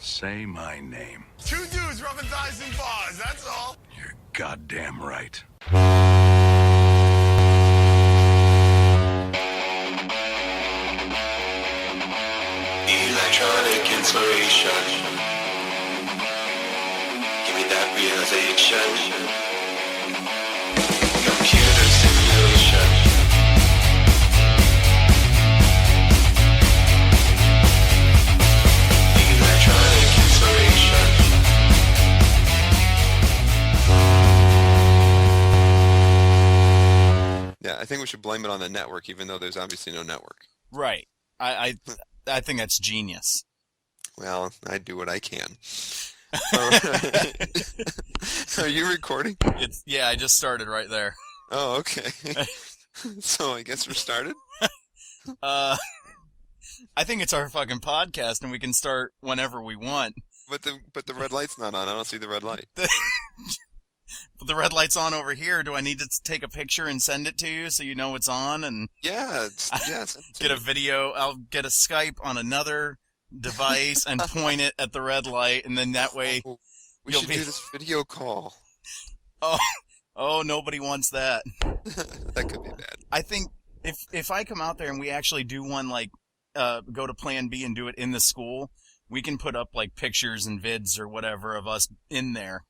Say my name. Two dudes rubbing thighs in bars, that's all. You're goddamn right. Electronic inspiration. Give me that realization. Computer simulation. Electronic inspiration. Yeah, I think we should blame it on the network, even though there's obviously no network. Right. I think that's genius. Well, I do what I can. Are you recording? Yeah, I just started right there. Oh, okay. So I guess we're started? I think it's our fucking podcast, and we can start whenever we want. But the red light's not on. I don't see the red light. The red light's on over here. Do I need to take a picture and send it to you so you know it's on? And Yeah, get a video. I'll get a Skype on another device and point it at the red light, and then that way we should do this video call. Oh, nobody wants that. That could be bad. I think if I come out there and we actually do one, like go to Plan B and do it in the school, we can put up like pictures and vids or whatever of us in there.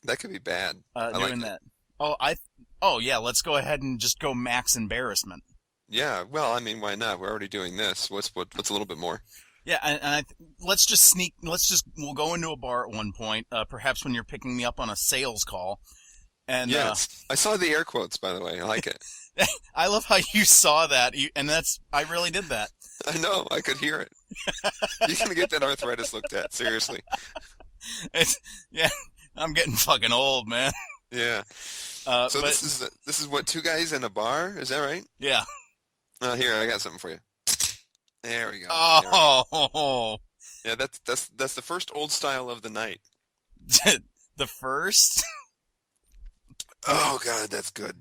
That could be bad. Doing that. Oh yeah, let's go ahead and just go max embarrassment. Yeah, well, I mean, why not? We're already doing this. What's a little bit more? Yeah, and we'll go into a bar at one point, perhaps when you're picking me up on a sales call. And yes, I saw the air quotes, by the way. I like it. I love how you saw that, I really did that. I know, I could hear it. You're gonna get that arthritis looked at, seriously. Yeah, I'm getting fucking old, man. Yeah. This is what, two guys in a bar? Is that right? Yeah. Here, I got something for you. There we go. Oh. Yeah, that's the first old style of the night. The first? Oh God, that's good.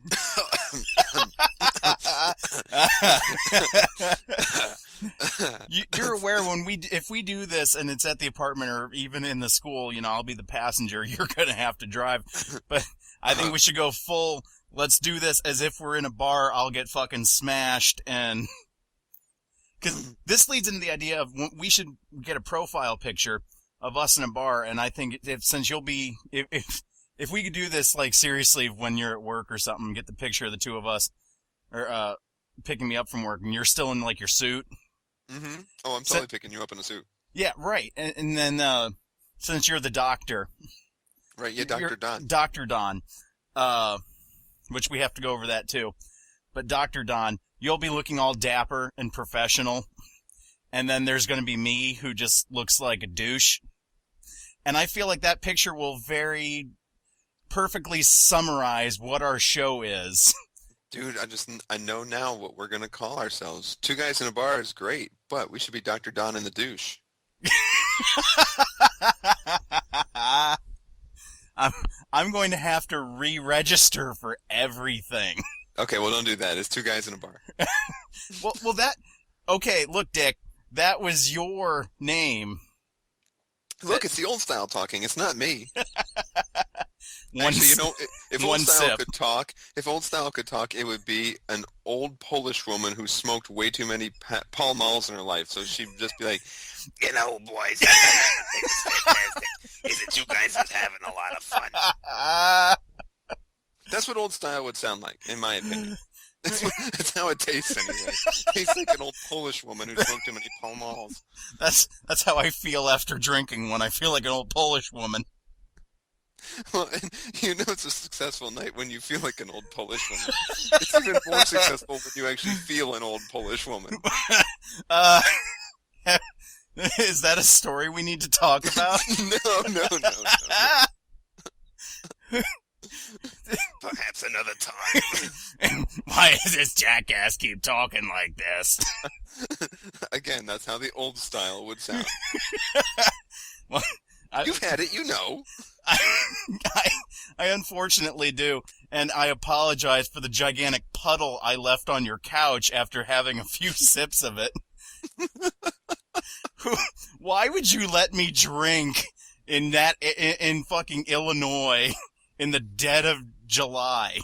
You're aware if we do this and it's at the apartment or even in the school, I'll be the passenger. You're gonna have to drive. But I think we should go full. Let's do this as if we're in a bar. I'll get fucking smashed, and because this leads into the idea of we should get a profile picture of us in a bar. And I think since you'll be if we could do this, like, seriously, when you're at work or something, get the picture of the two of us, or picking me up from work, and you're still in, like, your suit. Mm-hmm. Oh, I'm totally picking you up in a suit. Yeah, right. And then, since you're the doctor. Right, yeah, Dr. Don. Dr. Don. Which we have to go over that, too. But Dr. Don, you'll be looking all dapper and professional. And then there's going to be me, who just looks like a douche. And I feel like that picture will very perfectly summarize what our show is. Dude, I know now what we're going to call ourselves. Two guys in a bar is great, but we should be Dr. Don and the Douche. I'm going to have to re-register for everything. Okay, well, don't do that. It's two guys in a bar. well, okay, look, Dick, that was your name. Look, it's the old style talking. It's not me. Actually, if old style could talk, it would be an old Polish woman who smoked way too many Pall Malls in her life. So she'd just be like, boys, it's fantastic. Is it you guys is having a lot of fun? That's what old style would sound like, in my opinion. That's how it tastes anyway. It tastes like an old Polish woman who smoked too many Pall Malls. That's how I feel after drinking, when I feel like an old Polish woman. Well, and it's a successful night when you feel like an old Polish woman. It's even more successful when you actually feel an old Polish woman. Is that a story we need to talk about? No. Perhaps another time. Why does this jackass keep talking like this? Again, that's how the old style would sound. Well, you've had it, you know. I unfortunately do, and I apologize for the gigantic puddle I left on your couch after having a few sips of it. Why would you let me drink in fucking Illinois in the dead of July?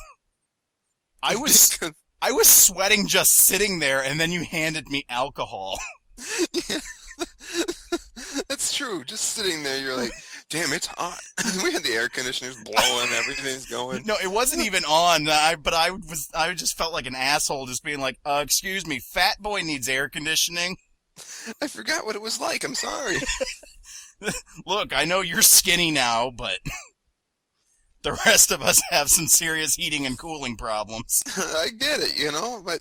I was sweating just sitting there, and then you handed me alcohol. Yeah. That's true. Just sitting there, you're like, damn, it's hot. We had the air conditioners blowing, everything's going. No, it wasn't even on. But I just felt like an asshole, just being like, "Excuse me, fat boy needs air conditioning." I forgot what it was like. I'm sorry. Look, I know you're skinny now, but the rest of us have some serious heating and cooling problems. I get it, but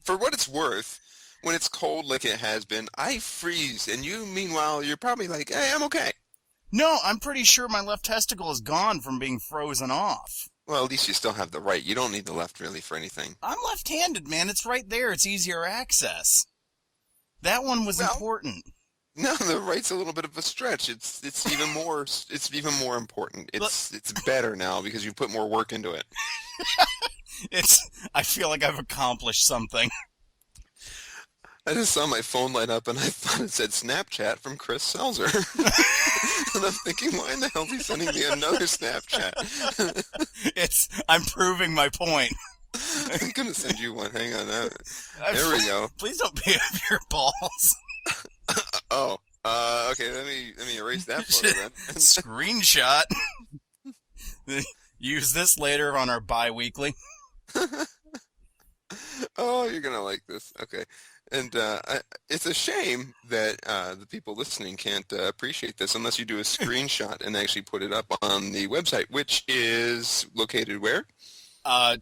for what it's worth, when it's cold like it has been, I freeze, and you, meanwhile, you're probably like, hey, I'm okay. No, I'm pretty sure my left testicle is gone from being frozen off. Well, at least you still have the right. You don't need the left, really, for anything. I'm left-handed, man. It's right there. It's easier access. That one was important. No, the right's a little bit of a stretch. It's even more important. It's better now because you put more work into it. I feel like I've accomplished something. I just saw my phone light up and I thought it said Snapchat from Chris Selzer. And I'm thinking, why in the hell is he sending me another Snapchat? I'm proving my point. I'm gonna send you one. Hang on. There we go. Please don't pay up your balls. Oh. Okay. Let me erase that photo then. Screenshot. Use this later on our bi-weekly. Oh, you're gonna like this. Okay. And it's a shame that the people listening can't appreciate this unless you do a screenshot and actually put it up on the website, which is located where?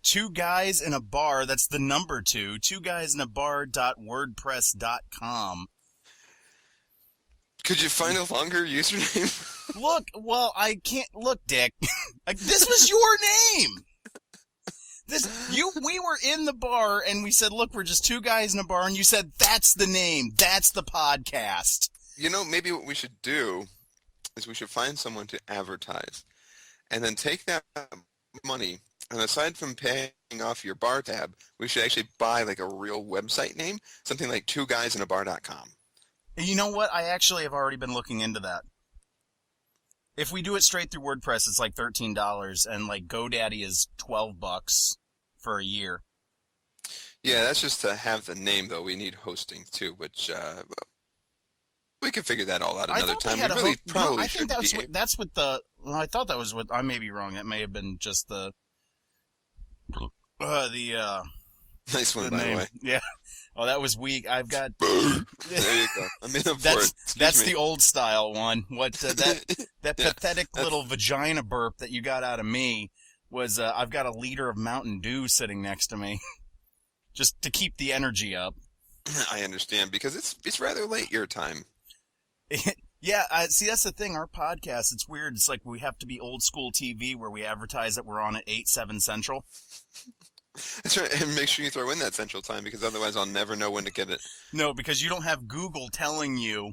2 Guys in a Bar. That's the number 2. 2guysinabar.wordpress.com. Could you find a longer username? Look, well, I can't. Look, Dick. This was your name. We were in the bar and we said, look, we're just 2 guys in a bar, and you said, that's the name. That's the podcast. Maybe what we should do is we should find someone to advertise and then take that money, and aside from paying off your bar tab, we should actually buy like a real website name, something like 2guysinabar.com. You know what? I actually have already been looking into that. If we do it straight through WordPress, it's like $13, and like GoDaddy is $12 for a year. Yeah, that's just to have the name, though. We need hosting too, which we can figure that all out another time. We really probably should be. That's what the. Well, I thought that was what. I may be wrong. That may have been just the. Nice one, by the way. Yeah. Oh, that was weak. I've got. There you go. I'm in up for it. That's the old style one. What that pathetic little vagina burp that you got out of me was. I've got a liter of Mountain Dew sitting next to me, just to keep the energy up. I understand, because it's rather late your time. Yeah, see, that's the thing. Our podcast, it's weird. It's like we have to be old school TV where we advertise that we're on at 8/7 Central. That's right, and make sure you throw in that Central Time, because otherwise I'll never know when to get it. No, because you don't have Google telling you,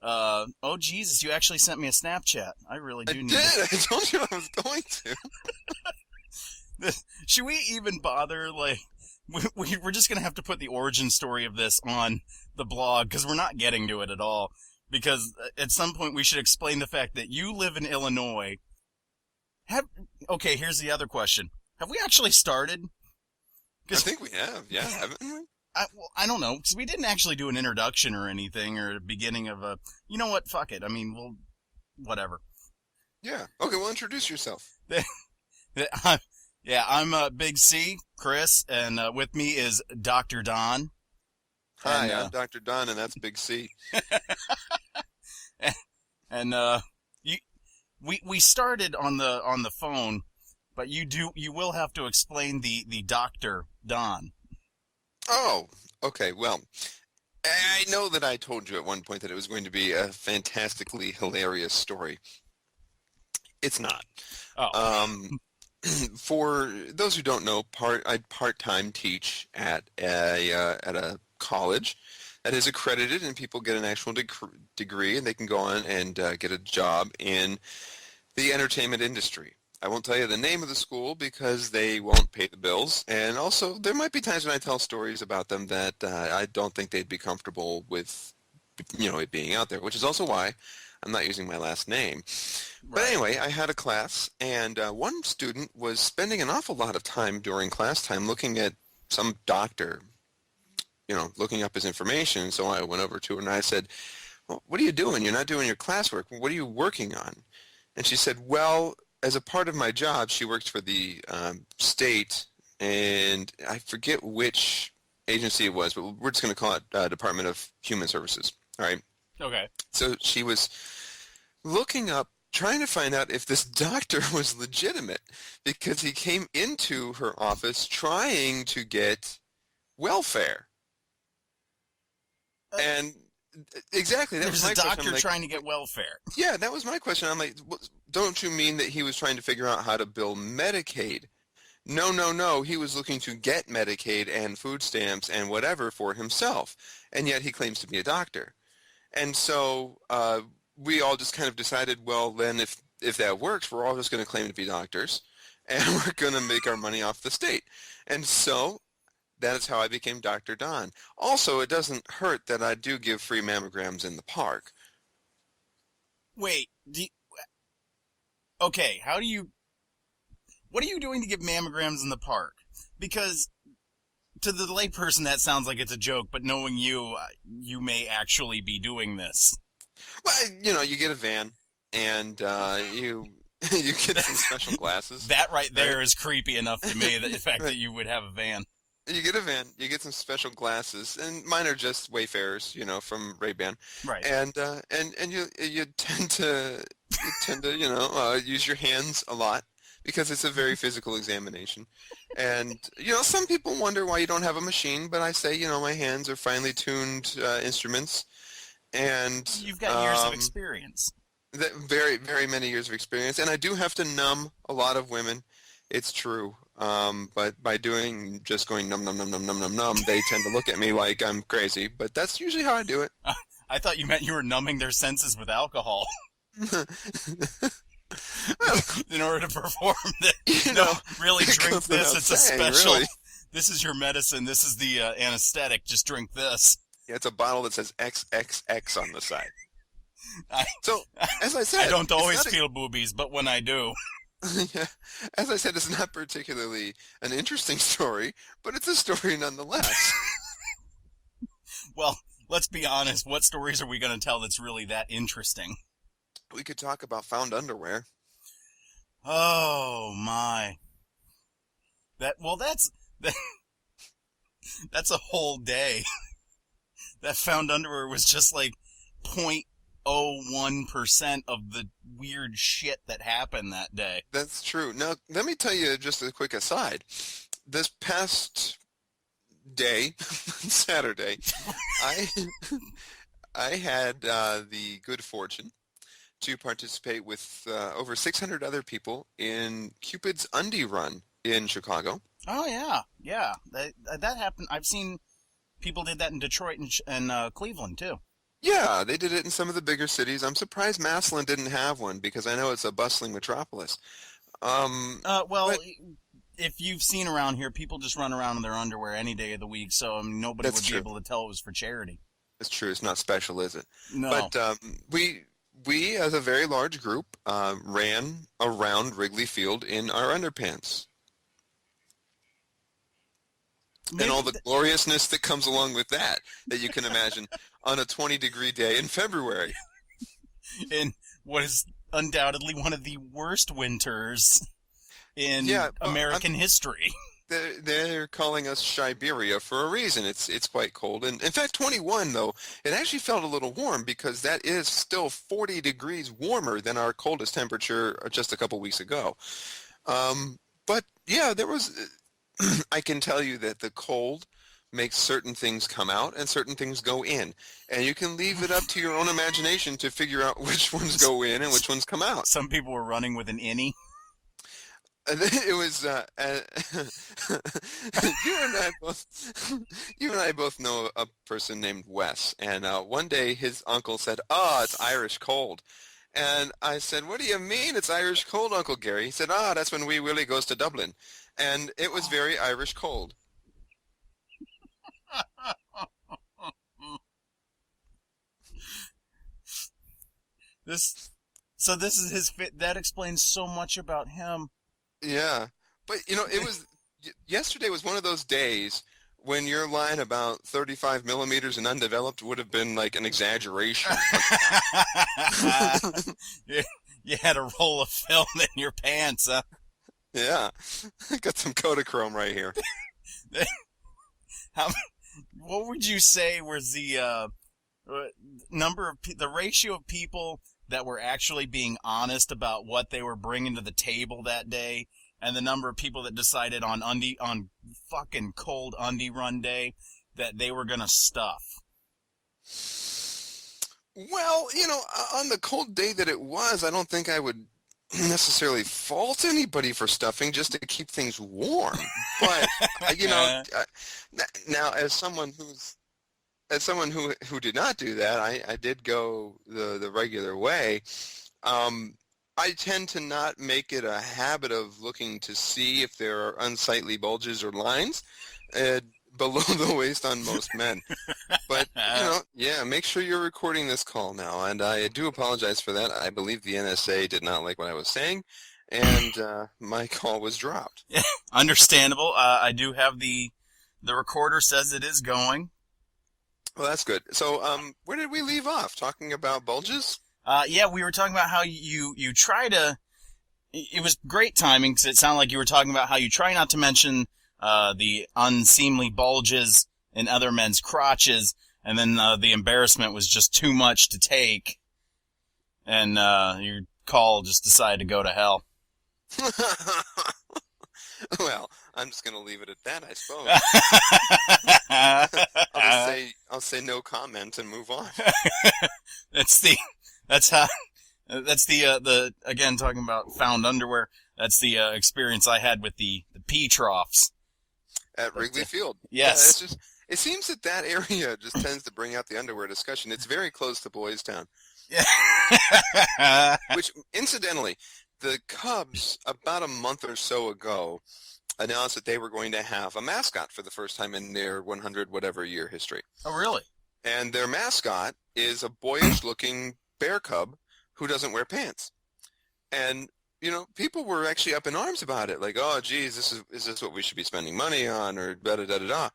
oh, Jesus, you actually sent me a Snapchat. I really do need it. I told you I was going to. Should we even bother, like, we're just going to have to put the origin story of this on the blog, because we're not getting to it at all. Because at some point we should explain the fact that you live in Illinois. Okay, here's the other question. Have we actually started? I think we have, yeah, haven't we? I don't know, because we didn't actually do an introduction or anything, or a beginning of a... You know what? Fuck it. I mean, we'll... Whatever. Yeah. Okay, well, introduce yourself. Yeah, I'm Big C, Chris, and with me is Dr. Don. Hi, I'm Dr. Don, and that's Big C. And we started on the phone, but you will have to explain the Dr. Don. Oh, okay. Well, I know that I told you at one point that it was going to be a fantastically hilarious story. It's not. Oh. For those who don't know, I part-time teach at a college that is accredited, and people get an actual degree, and they can go on and get a job in the entertainment industry. I won't tell you the name of the school because they won't pay the bills, and also there might be times when I tell stories about them that I don't think they'd be comfortable with it being out there, which is also why I'm not using my last name. But Right. anyway, I had a class, and one student was spending an awful lot of time during class time looking at some doctor, looking up his information. So I went over to her and I said, well, what are you doing? You're not doing your classwork. What are you working on? And she said, well, as a part of my job, she works for the state, and I forget which agency it was, but we're just going to call it Department of Human Services. All right. Okay. So she was looking up, trying to find out if this doctor was legitimate, because he came into her office trying to get welfare. And exactly, that was There's my a question. doctor I'm like, trying to get welfare. yeah, that was my question. I'm like, don't you mean that he was trying to figure out how to bill Medicaid? No, no, no. He was looking to get Medicaid and food stamps and whatever for himself, and yet he claims to be a doctor. And so we all just kind of decided, well, then if that works, we're all just going to claim to be doctors, and we're going to make our money off the state. And so that is how I became Dr. Don. Also, it doesn't hurt that I do give free mammograms in the park. Wait. Okay. What are you doing to give mammograms in the park? Because to the layperson, that sounds like it's a joke, but knowing you, you may actually be doing this. Well, you get a van, and you you get some special glasses. That right there is creepy enough to me, the fact Right. that you would have a van. You get a van, you get some special glasses, and mine are just Wayfarers, from Ray-Ban. Right. And you tend to use your hands a lot because it's a very physical examination. And some people wonder why you don't have a machine, but I say my hands are finely tuned instruments, and You've got years of experience. very, very many years of experience, and I do have to numb a lot of women. It's true. But by just going num num num num num num num, they tend to look at me like I'm crazy. But that's usually how I do it. I thought you meant you were numbing their senses with alcohol in order to perform the. Really, it drink goes this. without It's a saying, special. really. This is your medicine. This is the anesthetic. Just drink this. Yeah, it's a bottle that says XXX on the side. I, So, as I said, I don't it's always not feel boobies, but when I do. yeah, as I said, it's not particularly an interesting story, but it's a story nonetheless. Well, let's be honest. What stories are we going to tell that's really that interesting? We could talk about found underwear. Oh my. That's that's a whole day. That found underwear was just like 0.01% of the weird shit that happened that day. That's true. Now, let me tell you just a quick aside. This past day, Saturday, I I had the good fortune to participate with over 600 other people in Cupid's Undie Run in Chicago. Oh yeah, yeah. That happened. I've seen people did that in Detroit and Cleveland too. Yeah, they did it in some of the bigger cities. I'm surprised Massillon didn't have one because I know it's a bustling metropolis. Well, but if you've seen around here, people just run around in their underwear any day of the week, so nobody That's would true. be able to tell it was for charity. It's true. It's not special, is it? No. But we as a very large group ran around Wrigley Field in our underpants. Maybe And all the gloriousness that comes along with that you can imagine on a 20-degree day in February. in what is undoubtedly one of the worst winters in Yeah, well, American history. They're calling us Siberia for a reason. It's quite cold. And in fact, 21, though, it actually felt a little warm because that is still 40 degrees warmer than our coldest temperature just a couple weeks ago. But yeah, there was... I can tell you that the cold makes certain things come out and certain things go in. And you can leave it up to your own imagination to figure out which ones go in and which ones come out. Some people were running with an innie. And then it was you and I both know a person named Wes. And one day his uncle said, "Oh, it's Irish cold." And I said, "What do you mean it's Irish cold, Uncle Gary?" He said, "That's when Wee Willie goes to Dublin." And it was very Irish cold. So this is his fit. That explains so much about him. Yeah. But, it was, yesterday was one of those days when your line about 35 millimeters and undeveloped would have been like an exaggeration. You had a roll of film in your pants, huh? Yeah. Got some Kodachrome right here. What would you say was the the ratio of people that were actually being honest about what they were bringing to the table that day, and the number of people that decided on fucking cold undie run day that they were gonna stuff? Well, on the cold day that it was, I don't think I would necessarily fault anybody for stuffing just to keep things warm. But, now as someone who did not do that, I did go the regular way. I tend to not make it a habit of looking to see if there are unsightly bulges or lines below the waist on most men. But, make sure you're recording this call now. And I do apologize for that. I believe the NSA did not like what I was saying, and my call was dropped. Understandable. I do have the recorder says it is going. Well, that's good. So, where did we leave off? Talking about bulges? Yeah, we were talking about how you try to... It was great timing, because it sounded like you were talking about how you try not to mention the unseemly bulges in other men's crotches, and then the embarrassment was just too much to take, and your call just decided to go to hell. Well, I'm just going to leave it at that, I suppose. I'll say no comment and move on. Again, talking about found underwear, that's the experience I had with the pee troughs. At Wrigley Field. Yes. Yeah, it seems that area just tends to bring out the underwear discussion. It's very close to Boys Town. Yeah. Which, incidentally, the Cubs, about a month or so ago, announced that they were going to have a mascot for the first time in their 100-whatever-year history. Oh, really? And their mascot is a boyish-looking bear cub who doesn't wear pants. And, people were actually up in arms about it. Like, oh, geez, is this what we should be spending money on, or da-da-da-da-da.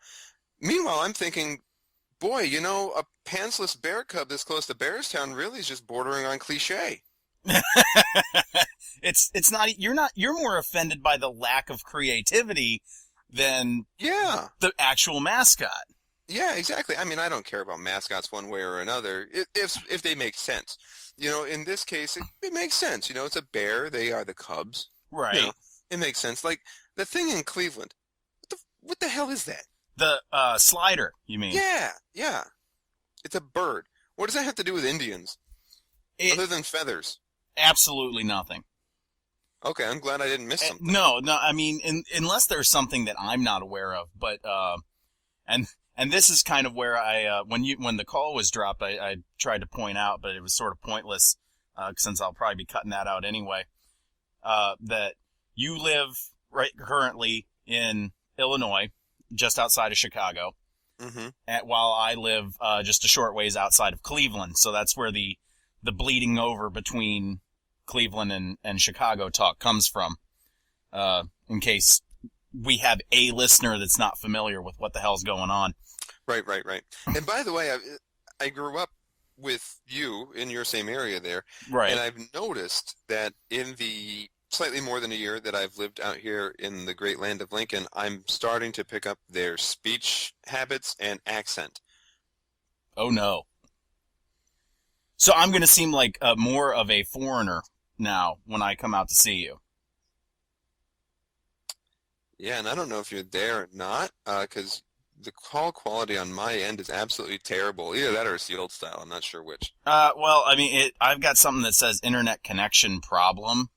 Meanwhile, I'm thinking, boy, a pantsless bear cub this close to Bearstown really is just bordering on cliche. It's not, you're more offended by the lack of creativity than the actual mascot. Yeah, exactly. I mean, I don't care about mascots one way or another if they make sense. In this case, it makes sense. It's a bear. They are the Cubs. Right. It makes sense. Like the thing in Cleveland. What the hell is that? The slider, you mean? Yeah. It's a bird. What does that have to do with Indians? Other than feathers? Absolutely nothing. Okay, I'm glad I didn't miss something. No, I mean, unless there's something that I'm not aware of, but and this is kind of where I when the call was dropped, I tried to point out, but it was sort of pointless since I'll probably be cutting that out anyway. That you live currently in Illinois, just outside of Chicago, while I live just a short ways outside of Cleveland. So that's where the bleeding over between Cleveland and Chicago talk comes from. In case we have a listener that's not familiar with what the hell's going on. Right. And by the way, I grew up with you in your same area there. Right. And I've noticed that in the slightly more than a year that I've lived out here in the great land of Lincoln, I'm starting to pick up their speech habits and accent. Oh, no. So I'm going to seem like more of a foreigner now when I come out to see you. Yeah, and I don't know if you're there or not, because the call quality on my end is absolutely terrible. Either that or it's the old style. I'm not sure which. Well, I mean, I've got something that says internet connection problem.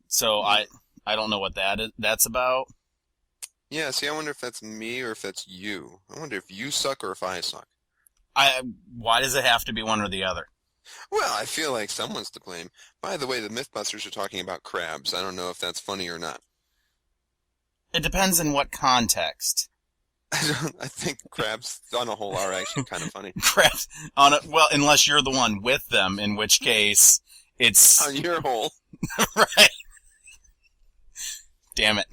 So I don't know what that's about. Yeah, see, I wonder if that's me or if that's you. I wonder if you suck or if I suck. Why does it have to be one or the other? Well, I feel like someone's to blame. By the way, the Mythbusters are talking about crabs. I don't know if that's funny or not. It depends in what context. I think crabs on a whole are actually kind of funny. Crabs on a, well, unless you're the one with them, in which case it's On your hole. right. Damn it.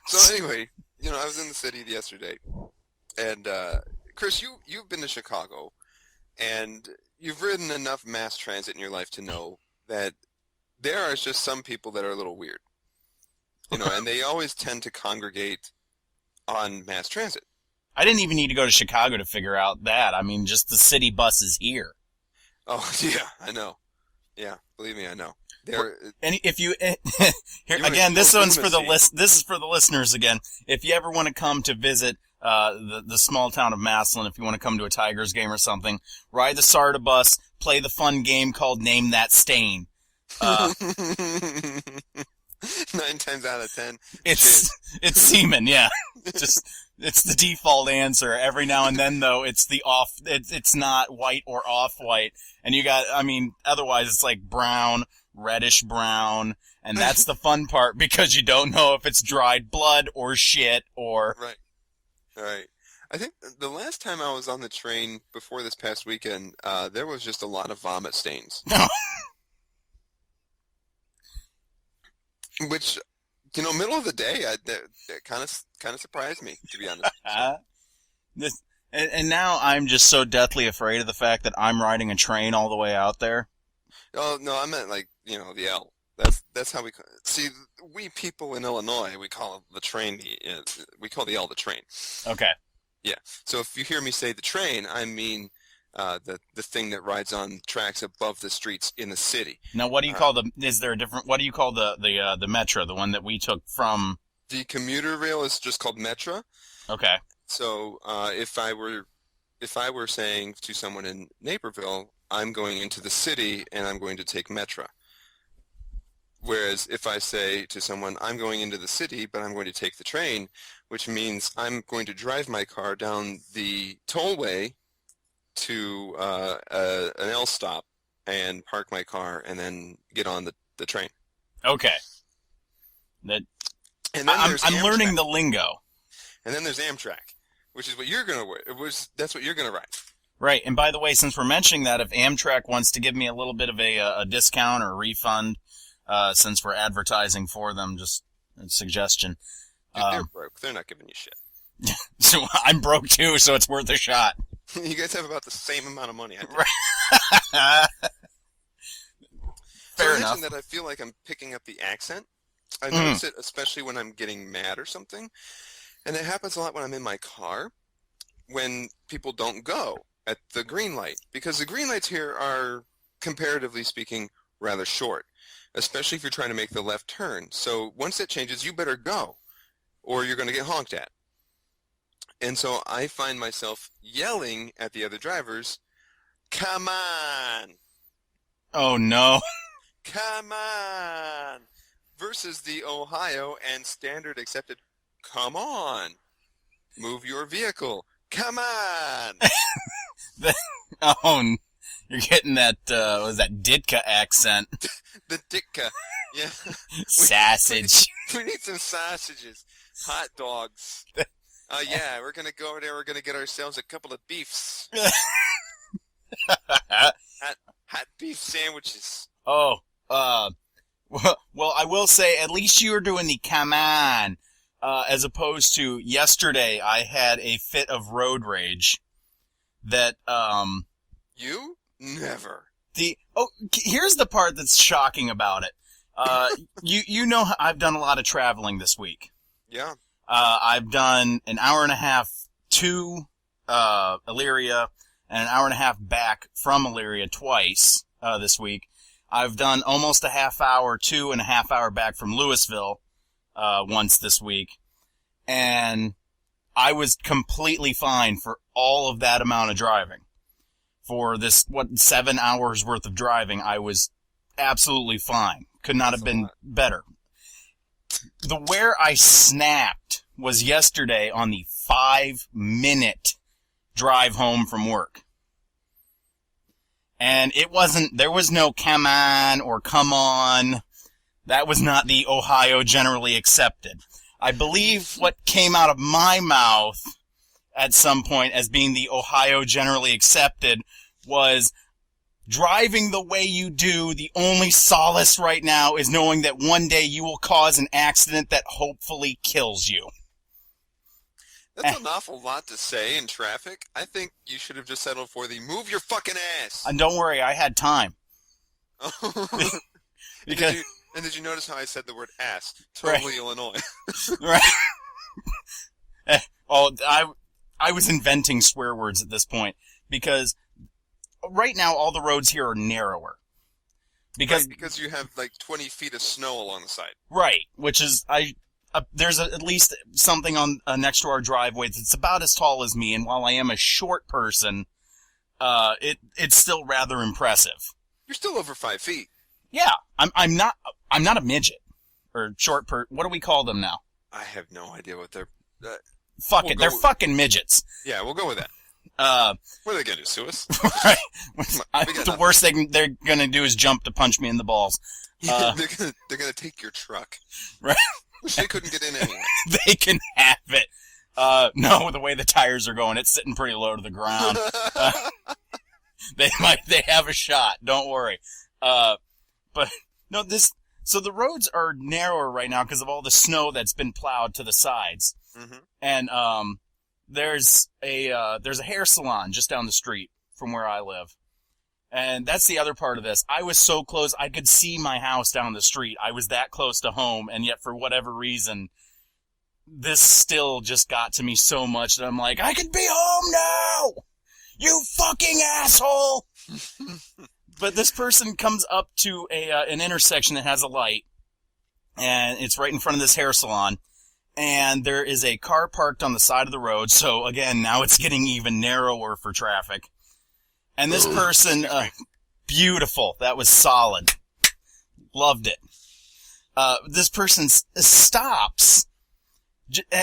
So anyway, I was in the city yesterday, and Chris, you've been to Chicago, and you've ridden enough mass transit in your life to know that there are just some people that are a little weird, and they always tend to congregate on mass transit. I didn't even need to go to Chicago to figure out that. I mean, just the city buses here. Oh yeah, I know. Yeah, believe me, I know. And if you here You again, this one's for the lunacy. This is for the listeners again. If you ever want to come to visit the small town of Massillon, if you want to come to a Tigers game or something, ride the SARTA bus, play the fun game called Name That Stain. 9 times out of 10, It's semen, yeah. It's the default answer. Every now and then though, it's it's not white or off white. And otherwise it's like brown, reddish brown, and that's the fun part because you don't know if it's dried blood or shit or Right. Right. I think the last time I was on the train before this past weekend, there was just a lot of vomit stains. Which, middle of the day, that kind of surprised me, to be honest. and now I'm just so deathly afraid of the fact that I'm riding a train all the way out there. Oh no, I meant the L. That's how we see. We people in Illinois, we call the train we call the L the train. Okay. Yeah. So if you hear me say the train, I mean the thing that rides on tracks above the streets in the city. Now, what do you call is there a different, what do you call the Metro, the one that we took from? The commuter rail is just called Metra. Okay. So if I were saying to someone in Naperville, I'm going into the city and I'm going to take Metra. Whereas if I say to someone, I'm going into the city, but I'm going to take the train, which means I'm going to drive my car down the tollway to an L stop and park my car and then get on the train. Okay. And then I'm learning the lingo. And then there's Amtrak, which is what you're going to that's what you're going to ride. Right. And by the way, since we're mentioning that, if Amtrak wants to give me a little bit of a discount or a refund, since we're advertising for them, just a suggestion. Dude, they're broke. They're not giving you shit. So I'm broke too, so it's worth a shot. You guys have about the same amount of money, I think. Right. Fair I enough. mentioned that I feel like I'm picking up the accent. I notice it especially when I'm getting mad or something. And it happens a lot when I'm in my car when people don't go at the green light. Because the green lights here are, comparatively speaking, rather short. Especially if you're trying to make the left turn. So once it changes, you better go. Or you're going to get honked at. And so I find myself yelling at the other drivers, "Come on! Oh, no. Come on!" Versus the Ohio and standard accepted, "Come on! Move your vehicle! Come on!" Oh, you're getting that, what was that, Ditka accent. The Ditka. Yeah. Sausage. We need some sausages. Hot dogs. Yeah, we're going to go over there. We're going to get ourselves a couple of beefs. Hot beef sandwiches. Oh, well, I will say, at least you were doing the come on, as opposed to yesterday I had a fit of road rage that, You? Never. Here's the part that's shocking about it. You know I've done a lot of traveling this week. Yeah. I've done an hour and a half to Elyria and an hour and a half back from Elyria twice this week. I've done almost a half hour to and a half hour back from Louisville once this week. And I was completely fine for all of that amount of driving. For this, 7 hours worth of driving, I was absolutely fine. Could not have been better. Where I snapped was yesterday on the 5-minute drive home from work. And there was no come on or come on. That was not the Ohio generally accepted. I believe what came out of my mouth at some point as being the Ohio generally accepted was, driving the way you do, the only solace right now is knowing that one day you will cause an accident that hopefully kills you. That's an awful lot to say in traffic. I think you should have just settled for the move your fucking ass. And don't worry, I had time. Because And did you notice how I said the word ass? Totally right. Illinois. Right. Oh, I was inventing swear words at this point because right now all the roads here are narrower. Because you have like 20 feet of snow along the side. Right, which is there's at least something on next to our driveway that's about as tall as me, and while I am a short person, it's still rather impressive. You're still over 5 feet. Yeah, I'm not a midget or short what do we call them now? I have no idea what they're. Fuck it, they're fucking midgets. Yeah, we'll go with that. What are they gonna do? Sue us? Right. The worst thing they're gonna do is jump to punch me in the balls. They're gonna take your truck. Right. Which they couldn't get in anyway. They can have it. No, the way the tires are going, it's sitting pretty low to the ground. They have a shot. Don't worry. But no, so the roads are narrower right now because of all the snow that's been plowed to the sides. Mm-hmm. And there's a hair salon just down the street from where I live. And that's the other part of this. I was so close, I could see my house down the street. I was that close to home, and yet for whatever reason, this still just got to me so much that I'm like, I could be home now! You fucking asshole! But this person comes up to an intersection that has a light, and it's right in front of this hair salon, and there is a car parked on the side of the road, so again, now it's getting even narrower for traffic. And this person, beautiful, that was solid. Loved it. This person stops,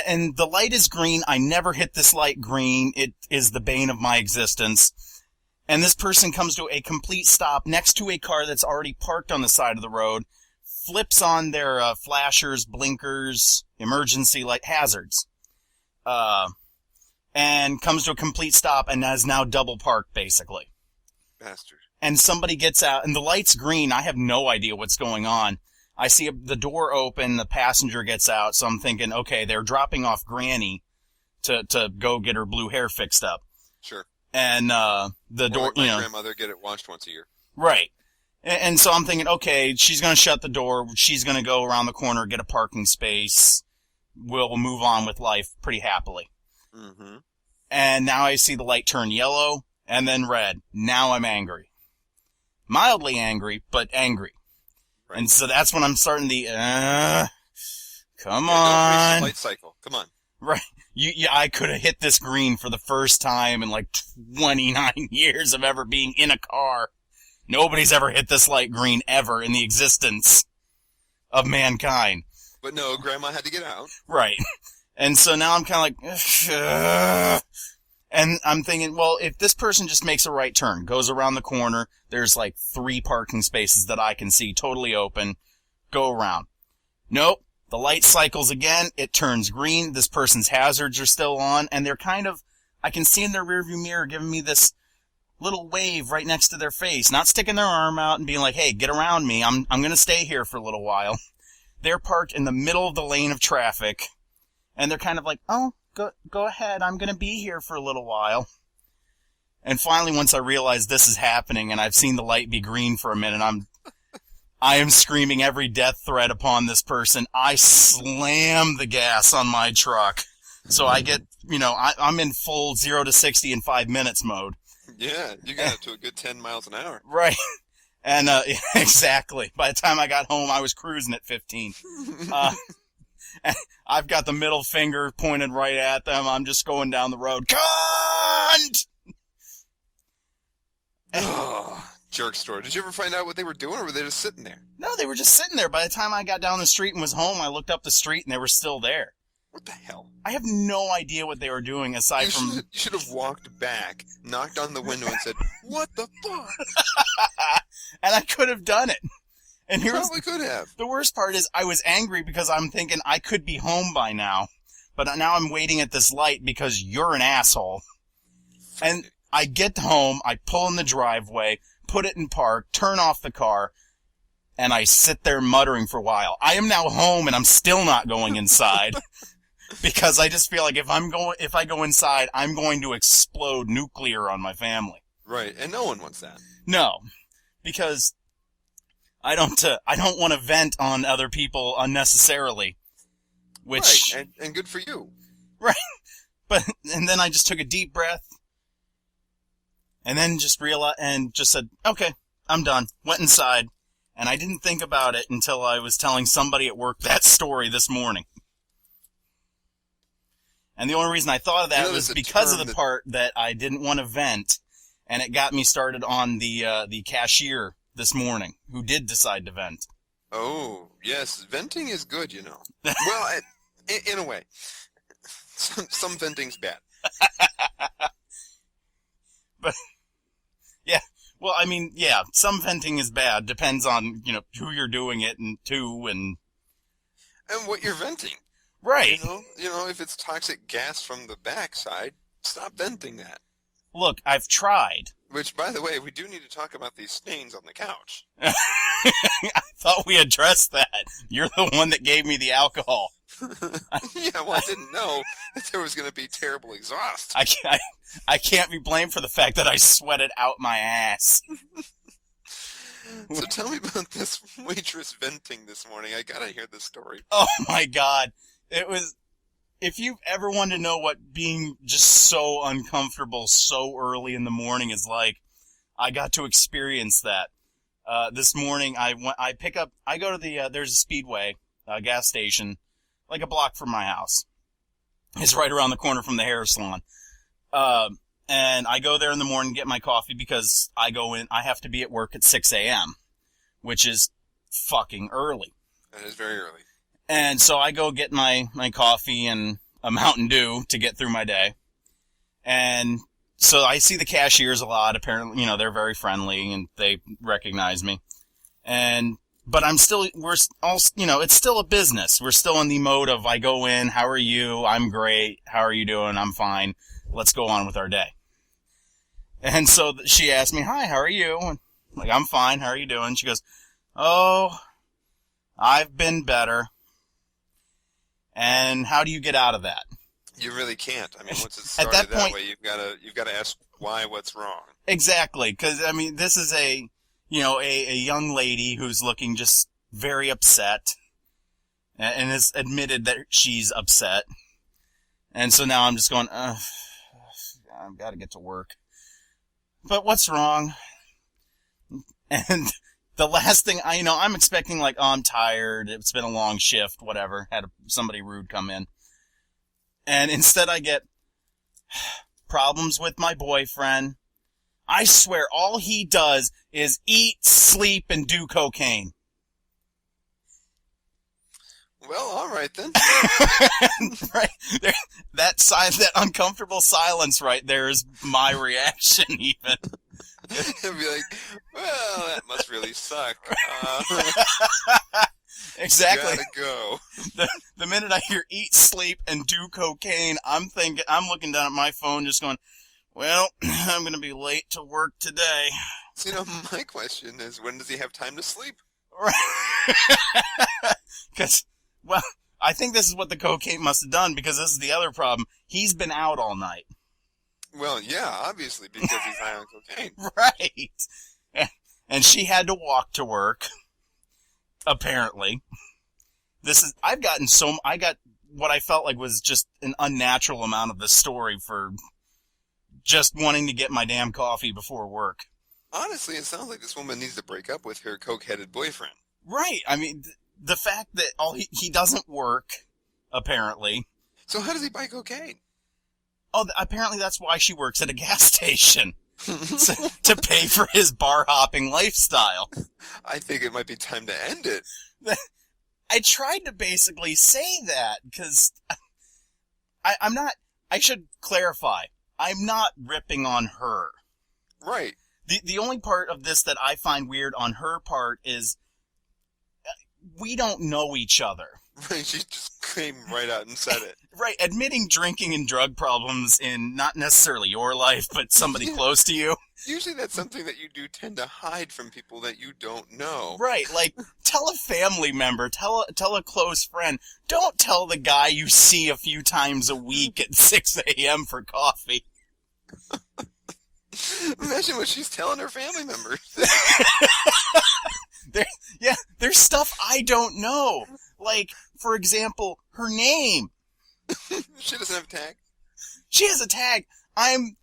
and the light is green. I never hit this light green. It is the bane of my existence. And this person comes to a complete stop next to a car that's already parked on the side of the road, flips on their flashers, blinkers, emergency light hazards, and comes to a complete stop and is now double parked, basically. Bastard. And somebody gets out, and the light's green. I have no idea what's going on. I see the door open, the passenger gets out, so I'm thinking, okay, they're dropping off Granny to go get her blue hair fixed up. Sure. And the door, like my grandmother, get it washed once a year. Right. And so I'm thinking, okay, she's going to shut the door. She's going to go around the corner, get a parking space. We'll move on with life pretty happily. Mm-hmm. And now I see the light turn yellow and then red. Now I'm angry. Mildly angry, but angry. Right. And so that's when I'm starting the, come on. Light cycle. Come on. Right. I could have hit this green for the first time in like 29 years of ever being in a car. Nobody's ever hit this light green ever in the existence of mankind. But no, Grandma had to get out. Right. And so now I'm kind of like, and I'm thinking, well, if this person just makes a right turn, goes around the corner, there's like 3 parking spaces that I can see totally open, go around. Nope. The light cycles again, it turns green, this person's hazards are still on, and they're kind of, I can see in their rearview mirror giving me this little wave right next to their face, not sticking their arm out and being like, hey, get around me, I'm going to stay here for a little while. They're parked in the middle of the lane of traffic, and they're kind of like, oh, go ahead, I'm going to be here for a little while. And finally, once I realize this is happening and I've seen the light be green for a minute, I am screaming every death threat upon this person. I slam the gas on my truck. So I get, I'm in full 0 to 60 in 5 minutes mode. Yeah, you got up to a good 10 miles an hour. Right. And, exactly. By the time I got home, I was cruising at 15. I've got the middle finger pointed right at them. I'm just going down the road. Cunt! Jerk store. Did you ever find out what they were doing, or were they just sitting there? No, they were just sitting there. By the time I got down the street and was home, I looked up the street and they were still there. What the hell? I have no idea what they were doing aside from... You should have walked back, knocked on the window and said, what the fuck? And I could have done it. And here's Probably could have. the worst part is I was angry because I'm thinking I could be home by now. But now I'm waiting at this light because you're an asshole. And I get home, I pull in the driveway, put it in park, turn off the car, and I sit there muttering for a while. I am now home and I'm still not going inside. Because I just feel like if I go inside, I'm going to explode nuclear on my family. Right, and no one wants that. No. Because I don't want to vent on other people unnecessarily. Which, right, and good for you. right. And then I just took a deep breath. And then just realized, and just said, okay, I'm done. Went inside. And I didn't think about it until I was telling somebody at work that story this morning. And the only reason I thought of that was because of the part that I didn't want to vent. And it got me started on the cashier this morning, who did decide to vent. Oh, yes, venting is good, you know. Well, in a way. Some venting's bad. But, yeah. Well, I mean, yeah, some venting is bad. Depends on, who you're doing it and to and what you're venting. Right. You know, if it's toxic gas from the backside, stop venting that. Look, I've tried. Which, by the way, we do need to talk about these stains on the couch. I thought we addressed that. You're the one that gave me the alcohol. Yeah, well, I didn't know that there was going to be terrible exhaust. I can't be blamed for the fact that I sweated out my ass. So tell me about this waitress venting this morning. I gotta hear this story. Oh my God. It was, if you've ever wanted to know what being just so uncomfortable so early in the morning is like, I got to experience that. This morning I go to there's a Speedway, gas station, like a block from my house. It's right around the corner from the hair salon. And I go there in the morning, get my coffee because I have to be at work at 6 a.m., which is fucking early. That is very early. And so I go get my coffee and a Mountain Dew to get through my day. And so I see the cashiers a lot. Apparently, they're very friendly and they recognize me. But it's still a business. We're still in the mode of I go in, how are you? I'm great. How are you doing? I'm fine. Let's go on with our day. And so she asked me, hi, how are you? And I'm like, I'm fine. How are you doing? She goes, oh, I've been better. And how do you get out of that? You really can't. I mean, once it started At that point, way, you've got to ask why, what's wrong. Exactly. Because, I mean, this is a young lady who's looking just very upset and has admitted that she's upset. And so now I'm just going, I've got to get to work. But what's wrong? And the last thing I'm expecting like, I'm tired. It's been a long shift, whatever. Had somebody rude come in. And instead I get problems with my boyfriend. I swear all he does is eat, sleep, and do cocaine. Well, all right then. Right there, that uncomfortable silence right there is my reaction. Even He'll be like, well, that must really suck. Exactly. Gotta go. The minute I hear eat, sleep, and do cocaine, I'm looking down at my phone, just going, well, I'm gonna be late to work today. So, my question is, when does he have time to sleep? Right. Because, well, I think this is what the cocaine must have done, because this is the other problem. He's been out all night. Well, yeah, obviously, because he's high on cocaine. Right. And she had to walk to work, apparently. I got what I felt like was just an unnatural amount of the story for just wanting to get my damn coffee before work. Honestly, it sounds like this woman needs to break up with her coke-headed boyfriend. Right. I mean, the fact that he doesn't work, apparently. So how does he buy cocaine? Oh, apparently that's why she works at a gas station. to pay for his bar-hopping lifestyle. I think it might be time to end it. I tried to basically say that, because I should clarify, I'm not ripping on her. Right. The only part of this that I find weird on her part is we don't know each other. Right, she just came right out and said it. Right, admitting drinking and drug problems in not necessarily your life, but somebody close to you. Usually that's something that you do tend to hide from people that you don't know. Right, like, tell a family member, tell a close friend. Don't tell the guy you see a few times a week at 6 a.m. for coffee. Imagine what she's telling her family members. There's stuff I don't know. Like, for example, her name. She doesn't have a tag. She has a tag. I'm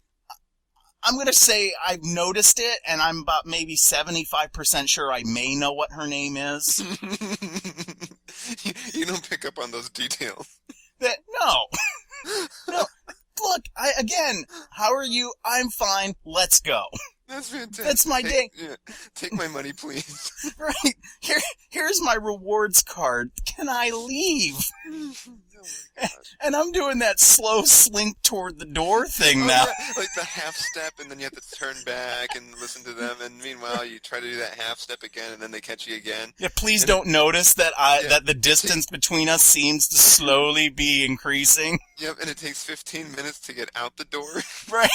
going to say I've noticed it, and I'm about maybe 75% sure I may know what her name is. You don't pick up on those details. No. Look, again, how are you? I'm fine. Let's go. That's fantastic. That's my day. Yeah, take my money, please. Right. Here's my rewards card. Can I leave? Oh my gosh. And I'm doing that slow slink toward the door thing now. Yeah, like the half step, and then you have to turn back and listen to them, and meanwhile you try to do that half step again, and then they catch you again. Yeah, please don't notice that that the distance between us seems to slowly be increasing. Yep, and it takes 15 minutes to get out the door. Right.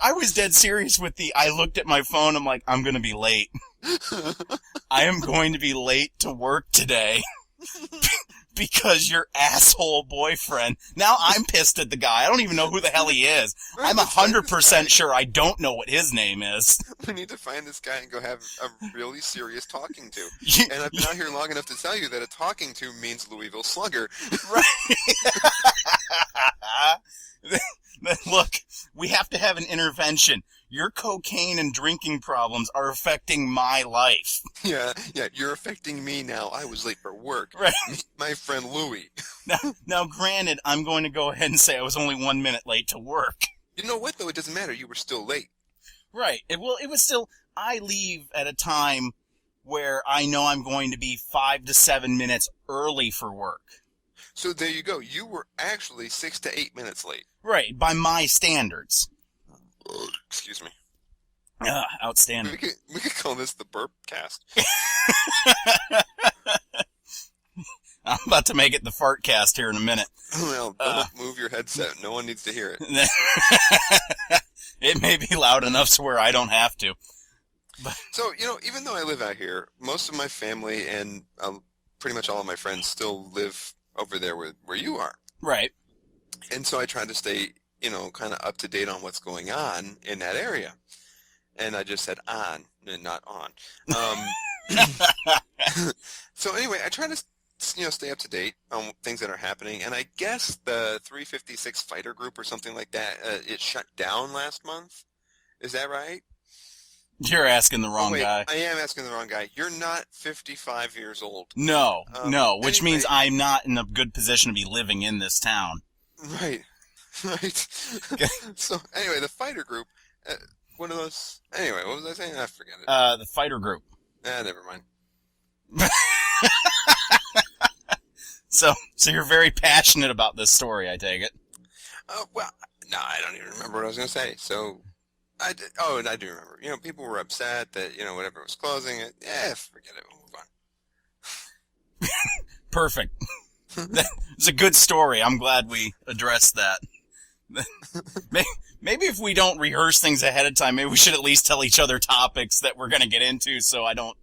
I was dead serious with I looked at my phone, I'm like, I'm going to be late. I am going to be late to work today. Because your asshole boyfriend. Now I'm pissed at the guy. I don't even know who the hell he is. Right, I'm 100% sure I don't know what his name is. We need to find this guy and go have a really serious talking to. And I've been out here long enough to tell you that a talking to means Louisville Slugger. Right. Look, we have to have an intervention. Your cocaine and drinking problems are affecting my life. Yeah, you're affecting me now. I was late for work. Right. My friend Louie. Now, granted, I'm going to go ahead and say I was only 1 minute late to work. You know what, though? It doesn't matter. You were still late. Right. It was still, I leave at a time where I know I'm going to be 5 to 7 minutes early for work. So there you go. You were actually 6 to 8 minutes late. Right, by my standards. Excuse me. Outstanding. We could call this the burp cast. I'm about to make it the fart cast here in a minute. Well, don't move your headset. No one needs to hear it. It may be loud enough to where I don't have to. But So, even though I live out here, most of my family and pretty much all of my friends still live over there where you are. right. And so I try to stay, kind of up to date on what's going on in that area. And I just said on and not on. So anyway, I try to, stay up to date on things that are happening. And I guess the 356 fighter group or something like that, it shut down last month. Is that right? You're asking the wrong Wait, guy. I am asking the wrong guy. You're not 55 years old. No, which anyway. means I'm not in a good position to be living in this town. Right. So anyway, the fighter group, one of those. Anyway, what was I saying? I forget it. The fighter group. Never mind. So you're very passionate about this story, I take it. Well, no, I don't even remember what I was going to say. So, and I do remember. People were upset that, whatever was closing it. Forget it. We'll move on. Perfect. It's a good story. I'm glad we addressed that. Maybe if we don't rehearse things ahead of time, maybe we should at least tell each other topics that we're going to get into so I don't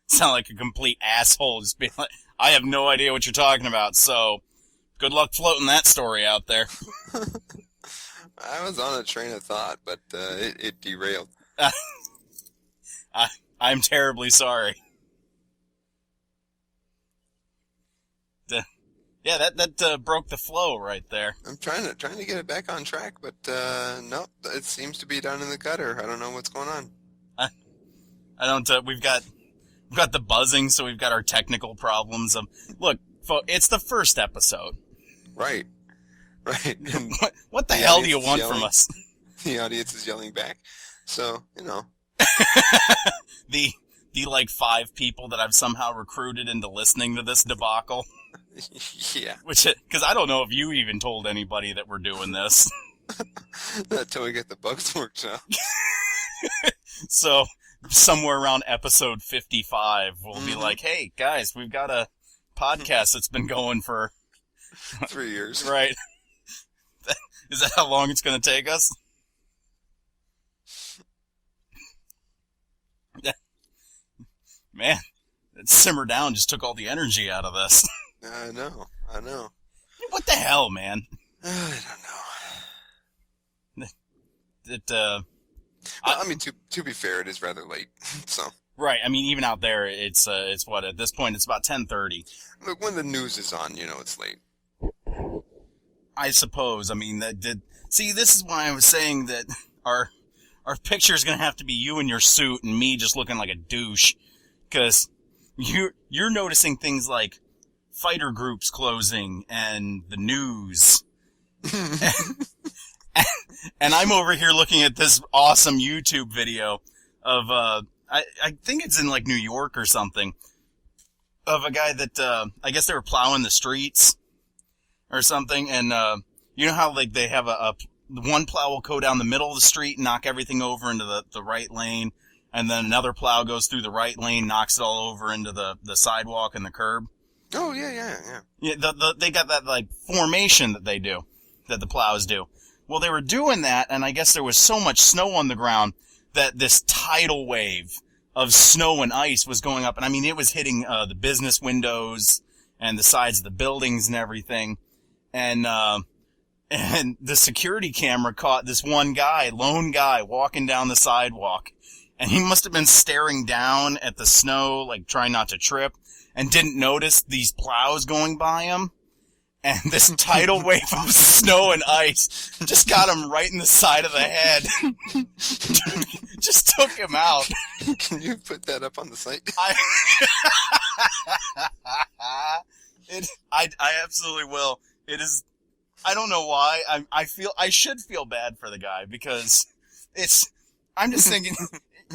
sound like a complete asshole just being like, I have no idea what you're talking about, so good luck floating that story out there. I was on a train of thought, but it derailed. I'm terribly sorry. Yeah, that broke the flow right there. I'm trying to get it back on track, but no, it seems to be down in the gutter. I don't know what's going on. I don't. We've got the buzzing, so we've got our technical problems. Look, it's the first episode. Right. And What the hell do you want from us? The audience is yelling back. So, the like 5 people that I've somehow recruited into listening to this debacle. Yeah. Because I don't know if you even told anybody that we're doing this. Not till we get the bugs worked out. So somewhere around episode 55, we'll be like, hey, guys, we've got a podcast that's been going for 3 years. Right. Is that how long it's going to take us? Man, that Simmer Down just took all the energy out of this. I know. What the hell, man? I don't know. Well, I mean, to be fair, it is rather late, so. Right, I mean, even out there, it's what, at this point, it's about 10:30. Look, when the news is on, it's late. I suppose. I mean, see, this is why I was saying that our picture is going to have to be you in your suit and me just looking like a douche. Because you're noticing things like fighter groups closing and the news. And I'm over here looking at this awesome YouTube video of, I think it's in like New York or something, of a guy that, I guess they were plowing the streets or something. And, you know how like they have one plow will go down the middle of the street and knock everything over into the right lane. And then another plow goes through the right lane, knocks it all over into the sidewalk and the curb. Oh, yeah. Yeah, they got that, like, formation that they do, that the plows do. Well, they were doing that, and I guess there was so much snow on the ground that this tidal wave of snow and ice was going up. And, I mean, it was hitting the business windows and the sides of the buildings and everything. And the security camera caught this one guy, lone guy, walking down the sidewalk. And he must have been staring down at the snow, like trying not to trip, and didn't notice these plows going by him. And this tidal wave of snow and ice just got him right in the side of the head. Just took him out. Can you put that up on the site? I absolutely will. It is, I don't know why. I should feel bad for the guy because I'm just thinking,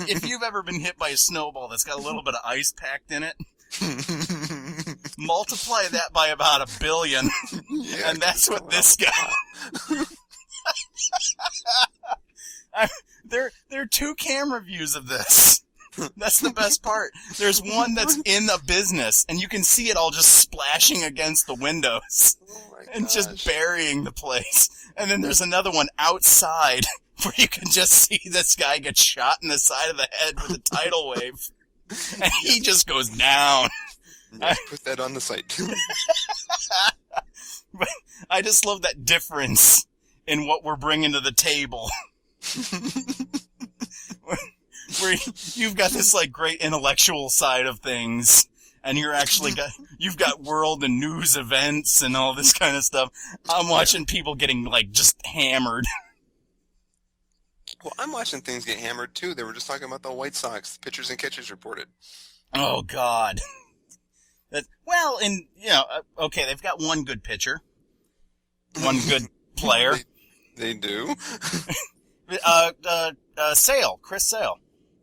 if you've ever been hit by a snowball that's got a little bit of ice packed in it, multiply that by about 1 billion, Yeah, and that's what this guy. There are 2 camera views of this. That's the best part. There's one that's in the business, and you can see it all just splashing against the windows and just burying the place. And then there's another one outside where you can just see this guy get shot in the side of the head with a tidal wave. And he just goes down. Yeah, put that on the site. But I just love that difference in what we're bringing to the table. Where you've got this like great intellectual side of things, and you've got world and news events and all this kind of stuff. I'm watching people getting like just hammered. Well, I'm watching things get hammered too. They were just talking about the White Sox pitchers and catchers reported. Oh God. Okay, they've got one good pitcher, one good player. They do. Chris Sale.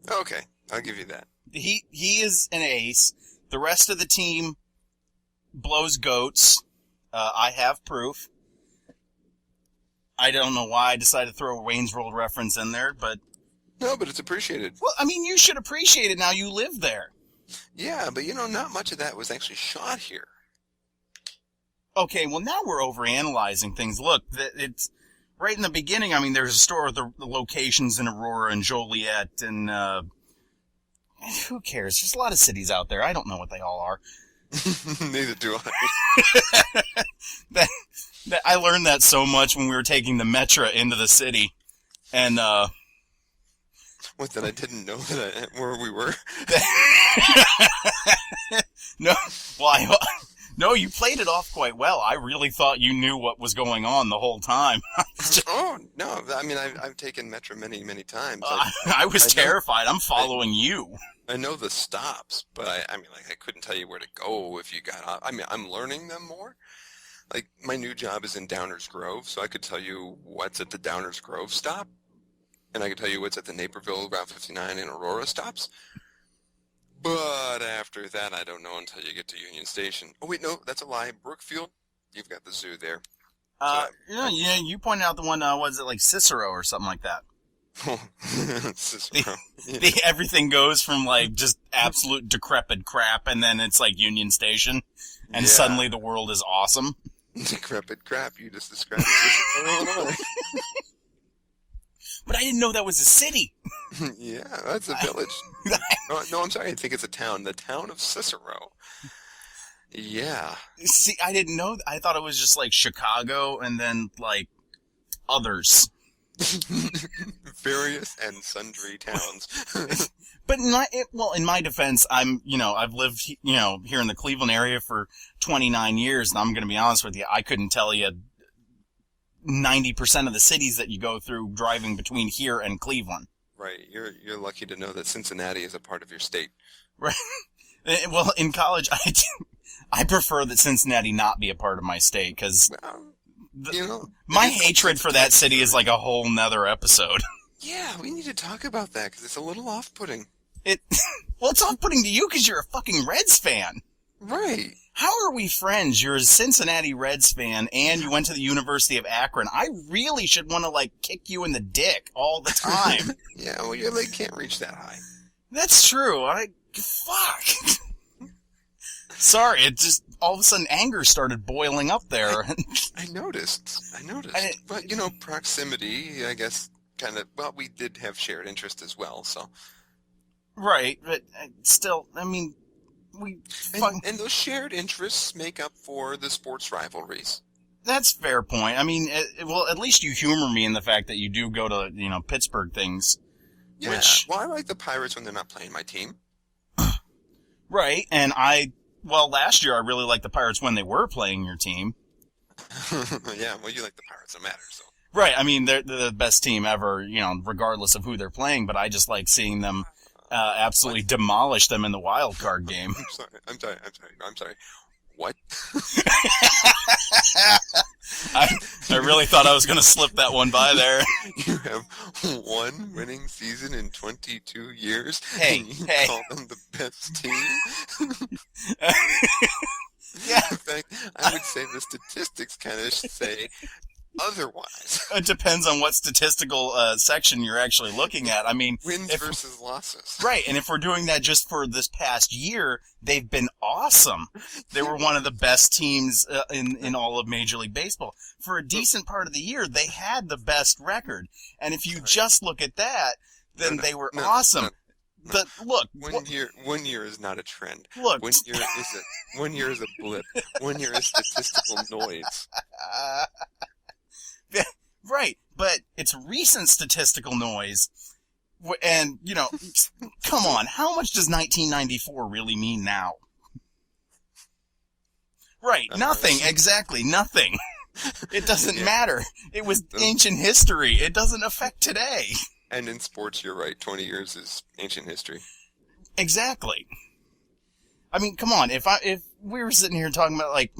Okay, I'll give you that. He is an ace. The rest of the team blows goats. I have proof. I don't know why I decided to throw a Wayne's World reference in there, but... No, but it's appreciated. Well, I mean, you should appreciate it now you live there. Yeah, but not much of that was actually shot here. Okay, well, now we're overanalyzing things. Look, it's... Right in the beginning, I mean, there's a store with the locations in Aurora and Joliet and, who cares? There's a lot of cities out there. I don't know what they all are. Neither do I. I learned that so much when we were taking the Metra into the city. And, What, that I didn't know where we were? No, well, no, you played it off quite well. I really thought you knew what was going on the whole time. Oh, no, I mean, I've taken Metro many, many times. I was terrified. I'm following you. I know the stops, but I mean, like, I couldn't tell you where to go if you got off. I mean, I'm learning them more. Like, my new job is in Downers Grove, so I could tell you what's at the Downers Grove stop, and I could tell you what's at the Naperville Route 59 and Aurora stops. But after that, I don't know until you get to Union Station. Oh, wait, no, that's a lie. Brookfield, you've got the zoo there. Yeah, you pointed out the one, was it like Cicero or something like that? Cicero. Everything goes from like just absolute decrepit crap, and then it's like Union Station, and Yeah. suddenly the world is awesome. Decrepit crap, you just described Cicero, Illinois. But I didn't know that was a city. Yeah, that's a village. No, I'm sorry, I think it's a town. The town of Cicero. Yeah. See, I didn't know. I thought it was just like Chicago, and then like others. Various and sundry towns. But in my defense, I've lived, here in the Cleveland area for 29 years, and I'm going to be honest with you, I couldn't tell you 90% of the cities that you go through driving between here and Cleveland. Right. You're lucky to know that Cincinnati is a part of your state. Right. Well, in college, I prefer that Cincinnati not be a part of my state, because my hatred for that city is like a whole nother episode. Yeah, we need to talk about that, because it's a little off-putting. Well, it's off-putting to you because you're a fucking Reds fan. Right. How are we friends? You're a Cincinnati Reds fan, and you went to the University of Akron. I really should want to, like, kick you in the dick all the time. Yeah, well, your leg can't reach that high. That's true. Fuck. Sorry, it just, all of a sudden, anger started boiling up there. I noticed. But, proximity, I guess, kind of, well, we did have shared interest as well, so. Right, but still, I mean, and those shared interests make up for the sports rivalries. That's a fair point. I mean, well, at least you humor me in the fact that you do go to, Pittsburgh things. Yeah, well, I like the Pirates when they're not playing my team. Right, and last year I really liked the Pirates when they were playing your team. Yeah, well, you like the Pirates, no matter, so. Right, I mean, they're the best team ever, regardless of who they're playing, but I just like seeing them absolutely demolish them in the wild card game. I'm sorry. What? I really thought I was going to slip that one by there. You have one winning season in 22 years, Hey, and you hey. call them the best team? Yeah. In fact, I would say the statistics kind of say otherwise. It depends on what statistical section you're actually looking at. I mean, Wins versus losses. Right, and if we're doing that just for this past year, they've been awesome. They were one of the best teams in all of Major League Baseball. For a decent part of the year, they had the best record. And if you just look at that, then they were awesome. But look, one year is not a trend. Look, 1 year is a blip. 1 year is statistical noise. Right, but it's recent statistical noise. And, come on, how much does 1994 really mean now? Right, nothing, exactly, nothing. It doesn't matter. It was ancient history. It doesn't affect today. And in sports, you're right, 20 years is ancient history. Exactly. I mean, come on, if we were sitting here talking about, like,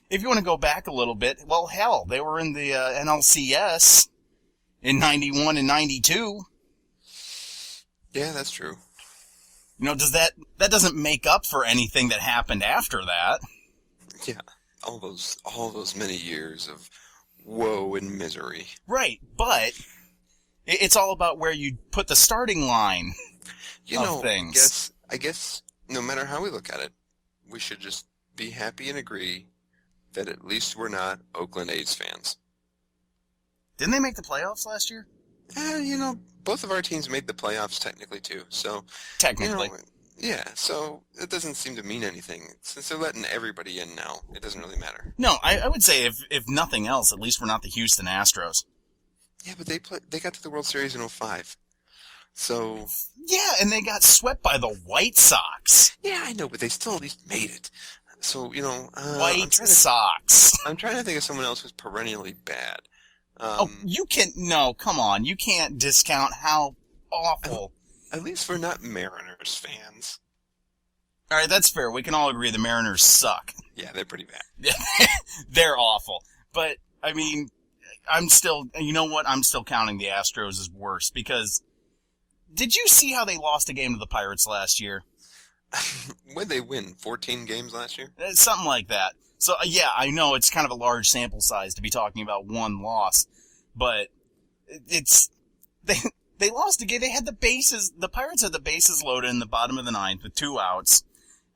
if you want to go back a little bit, well, hell, they were in the NLCS in 91 and 92. Yeah, that's true. Does that doesn't make up for anything that happened after that. Yeah, all those many years of woe and misery. Right, but it's all about where you put the starting line of things. I guess no matter how we look at it, we should just be happy and agree that at least we're not Oakland A's fans. Didn't they make the playoffs last year? Both of our teams made the playoffs technically too. So technically, yeah. So it doesn't seem to mean anything since they're letting everybody in now. It doesn't really matter. No, I would say if nothing else, at least we're not the Houston Astros. Yeah, but they got to the World Series in 2005. So yeah, and they got swept by the White Sox. Yeah, I know, but they still at least made it. So White Sox. I'm trying to think of someone else who's perennially bad. Come on. You can't discount how awful. At least we're not Mariners fans. All right, that's fair. We can all agree the Mariners suck. Yeah, they're pretty bad. They're awful. But, I mean, I'm still counting the Astros as worse because did you see how they lost a game to the Pirates last year? What'd they win? 14 games last year? Something like that. So, yeah, I know it's kind of a large sample size to be talking about one loss, but They lost a game. They had the Pirates had the bases loaded in the bottom of the ninth with 2 outs.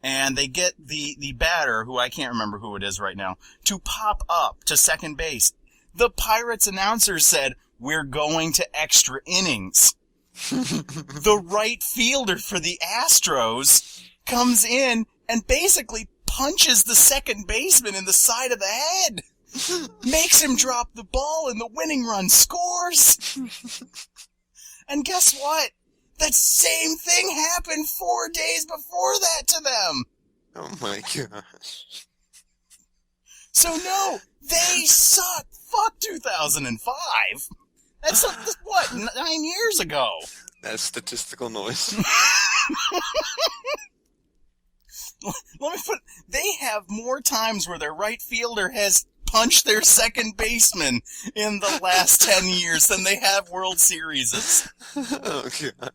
And they get the batter, who I can't remember who it is right now, to pop up to second base. The Pirates announcer said, "We're going to extra innings." The right fielder for the Astros comes in and basically punches the second baseman in the side of the head. Makes him drop the ball and the winning run scores. And guess what? That same thing happened 4 days before that to them. Oh my gosh. So no, they suck. Fuck 2005. That's what, 9 years ago. That's statistical noise. Let me they have more times where their right fielder has punched their second baseman in the last 10 years than they have World Series. Oh god.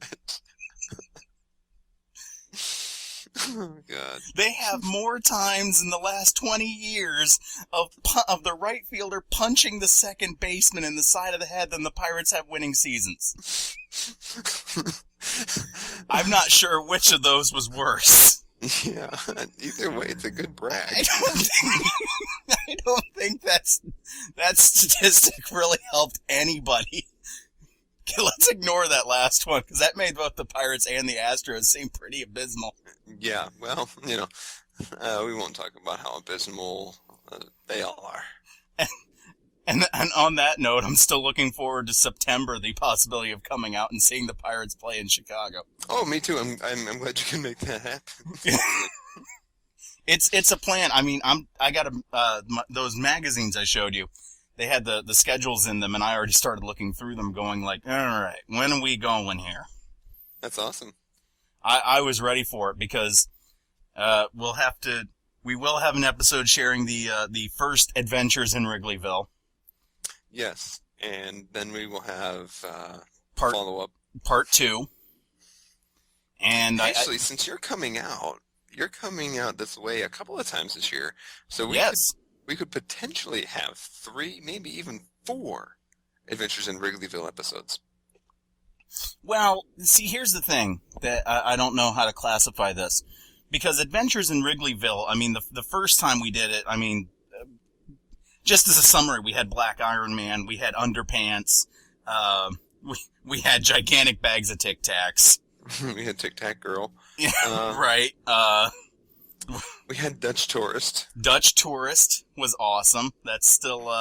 Oh god. They have more times in the last 20 years of the right fielder punching the second baseman in the side of the head than the Pirates have winning seasons. I'm not sure which of those was worse. Yeah, either way, it's a good brag. I don't think that statistic really helped anybody. Okay, let's ignore that last one, because that made both the Pirates and the Astros seem pretty abysmal. Yeah, well, we won't talk about how abysmal they all are. And on that note, I'm still looking forward to September, the possibility of coming out and seeing the Pirates play in Chicago. Oh, me too. I'm glad you can make that happen. It's a plan. I mean, I got those magazines I showed you. They had the schedules in them, and I already started looking through them, going like, all right, when are we going here? That's awesome. I was ready for it because we will have an episode sharing the first adventures in Wrigleyville. Yes, and then we will have follow-up. Part 2. And actually, since you're coming out this way a couple of times this year, so we could potentially have 3, maybe even 4 Adventures in Wrigleyville episodes. Well, see, here's the thing that I don't know how to classify this. Because Adventures in Wrigleyville, I mean, the first time we did it, I mean, just as a summary, we had Black Iron Man, we had Underpants, we had gigantic bags of Tic Tacs. We had Tic Tac Girl. Right. We had Dutch Tourist. Dutch Tourist was awesome. That's still,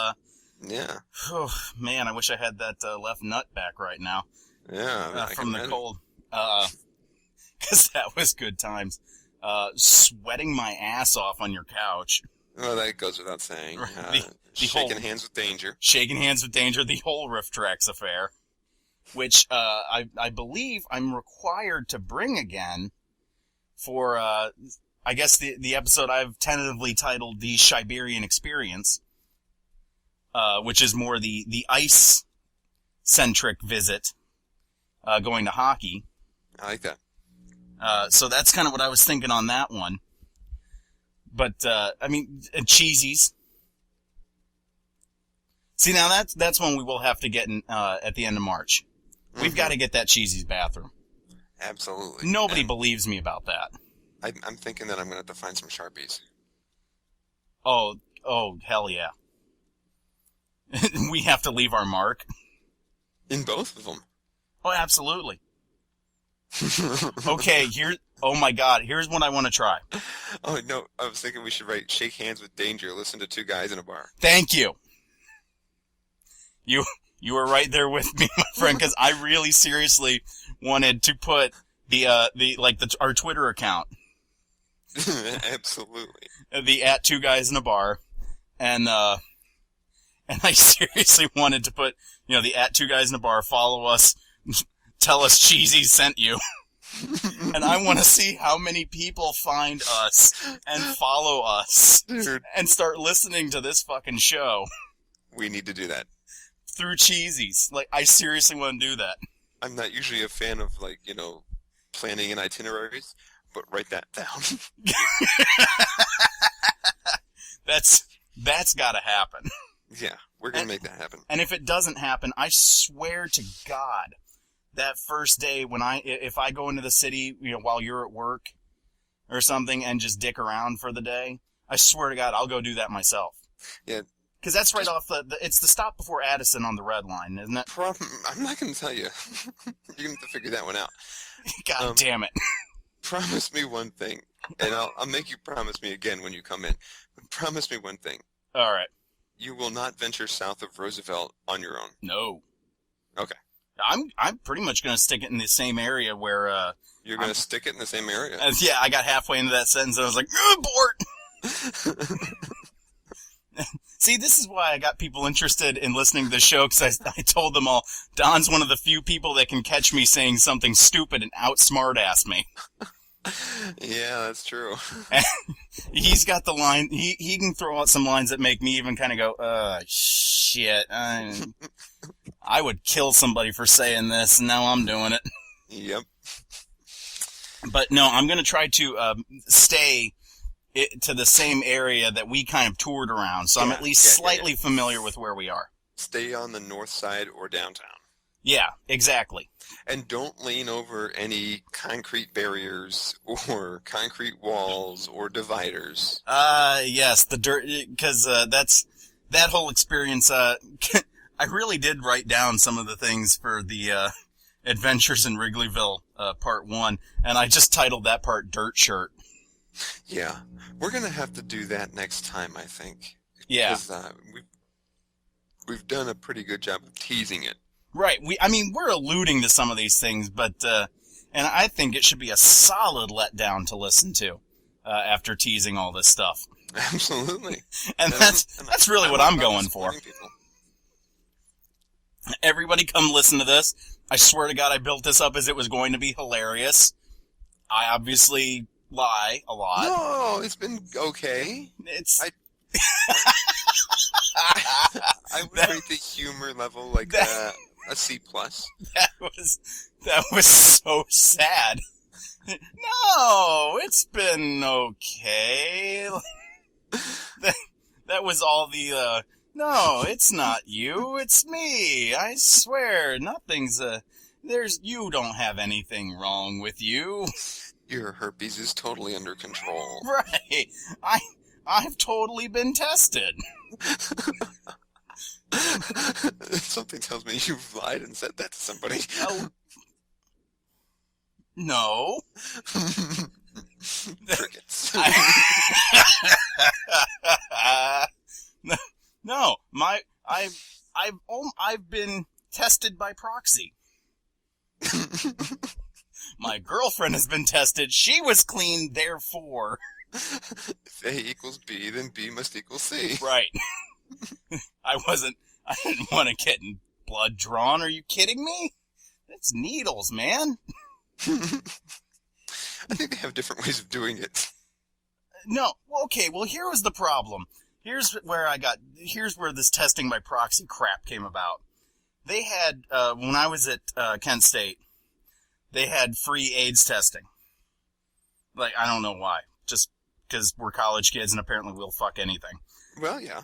yeah. Oh, man, I wish I had that left nut back right now. Yeah. From the cold. Because that was good times. Sweating my ass off on your couch. Well, that goes without saying. Shaking hands with danger. Shaking hands with danger, the whole Riff Tracks affair. Which, I believe I'm required to bring again for, I guess the episode I've tentatively titled The Siberian Experience, which is more the ice-centric visit, going to hockey. I like that. So that's kind of what I was thinking on that one. But, I mean, Cheesies. See, now that's one we will have to get in, at the end of March. We've got to get that Cheesies bathroom. Absolutely. Nobody believes me about that. I'm thinking that I'm going to have to find some Sharpies. Oh, hell yeah. We have to leave our mark. In both of them. Oh, absolutely. Okay, oh my god, here's what I want to try. Oh, no, I was thinking we should write Shake Hands with Danger, listen to 2 guys in a bar. Thank you. You were right there with me, my friend, because I really seriously wanted to put our Twitter account. Absolutely. The @2guys-in-a-bar, and I seriously wanted to put, the @2guys-in-a-bar, follow us, tell us Cheesy sent you. And I want to see how many people find us and follow us. Dude. And start listening to this fucking show. We need to do that. Through Cheesies. Like, I seriously want to do that. I'm not usually a fan of, planning and itineraries, but write that down. That's gotta happen. Yeah, we're gonna make that happen. And if it doesn't happen, I swear to God that first day when if I go into the city, while you're at work or something and just dick around for the day, I swear to God, I'll go do that myself. Yeah. Because that's right off it's the stop before Addison on the red line, isn't it? I'm not going to tell you. You're going to have to figure that one out. God damn it. Promise me one thing, and I'll make you promise me again when you come in. Promise me one thing. All right. You will not venture south of Roosevelt on your own. No. Okay. I'm pretty much going to stick it in the same area where... You're going to stick it in the same area? Yeah, I got halfway into that sentence and I was like, abort! See, this is why I got people interested in listening to the show, because I told them all, Don's one of the few people that can catch me saying something stupid and outsmart-ass me. Yeah, that's true. And he's got the line, he can throw out some lines that make me even kind of go, shit, I would kill somebody for saying this, and now I'm doing it. Yep. But no, I'm going to try to stay to the same area that we kind of toured around, so I'm at least slightly familiar with where we are. Stay on the north side or downtown. Yeah, exactly. And don't lean over any concrete barriers or concrete walls or dividers. Yes, the dirt, because that whole experience, I really did write down some of the things for the Adventures in Wrigleyville, part 1, and I just titled that part Dirt Shirt. Yeah, we're going to have to do that next time, I think. Yeah. Because we've done a pretty good job of teasing it. Right. We're alluding to some of these things, but and I think it should be a solid letdown to listen to after teasing all this stuff. Absolutely. And that's really what I'm going for. People. Everybody come listen to this. I swear to God, I built this up as it was going to be hilarious. I obviously lie a lot. No, it's been okay. I would rate the humor level like a C+. That was so sad. No, it's been okay. That was all the, no, it's not you, it's me. I swear, nothing's, you don't have anything wrong with you. Your herpes is totally under control. Right. I've totally been tested. Something tells me you've lied and said that to somebody. Oh. No. Crickets. No, I've been tested by proxy. My girlfriend has been tested. She was clean, therefore. If A equals B, then B must equal C. Right. I didn't want to get blood drawn. Are you kidding me? That's needles, man. I think they have different ways of doing it. No. Okay, well, here was the problem. Here's where this testing by proxy crap came about. They had, when I was at Kent State, they had free AIDS testing. Like, I don't know why. Just because we're college kids and apparently we'll fuck anything. Well, yeah.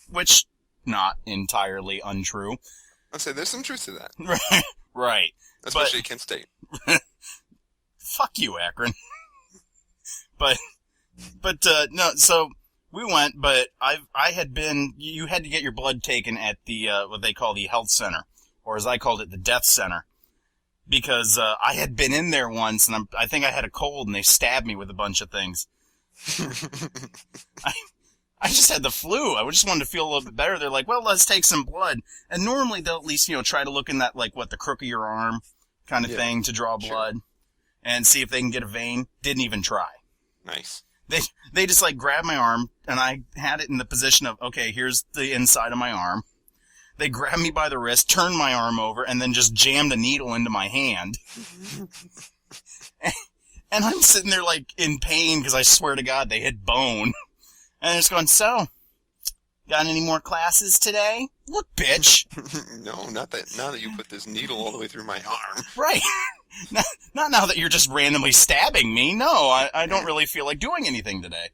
Which, not entirely untrue. I'll say there's some truth to that. Right. Especially at Kent State. Fuck you, Akron. But no, so we went, but you had to get your blood taken at the, what they call the health center, or as I called it, the death center. Because, I had been in there once, and I think I had a cold, and they stabbed me with a bunch of things. I just had the flu. I just wanted to feel a little bit better. They're like, well, let's take some blood. And normally they'll at least, try to look in that, like, the crook of your arm kind of thing to draw blood. Sure. And see if they can get a vein. Didn't even try. Nice. They just, grabbed my arm, and I had it in the position of, okay, here's the inside of my arm. They grabbed me by the wrist, turned my arm over, and then just jammed a needle into my hand. And I'm sitting there, in pain, because I swear to God, they hit bone. And they're just going, so, got any more classes today? Look, bitch. No, not that. Now that you put this needle all the way through my arm. Right. Not now that you're just randomly stabbing me. No, I don't really feel like doing anything today.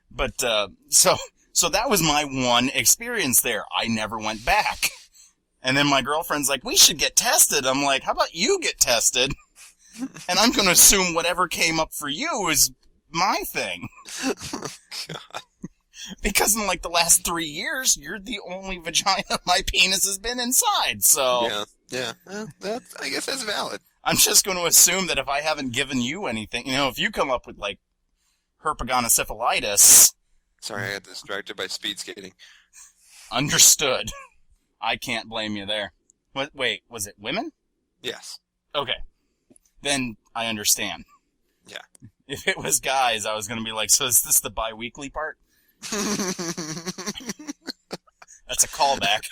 But, so that was my one experience there. I never went back. And then my girlfriend's like, we should get tested. I'm like, how about you get tested? And I'm going to assume whatever came up for you is my thing. God. Because in like the last 3 years, you're the only vagina my penis has been inside. So Yeah. Well, I guess that's valid. I'm just going to assume that if I haven't given you anything, if you come up with like herpetogonosyphilitis. Sorry, I got distracted by speed skating. Understood. I can't blame you there. Wait, was it women? Yes. Okay. Then I understand. Yeah. If it was guys, I was going to be like, so is this the bi-weekly part? That's a callback.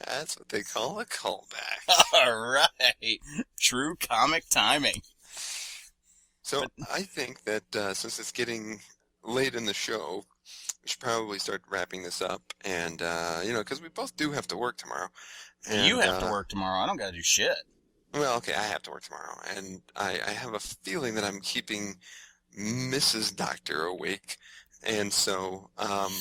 That's what they call a callback. All right. True comic timing. So I think that since it's getting late in the show, we should probably start wrapping this up. And, because we both do have to work tomorrow. And, you have to work tomorrow. I don't got to do shit. Well, okay, I have to work tomorrow. And I have a feeling that I'm keeping Mrs. Doctor awake. And so, and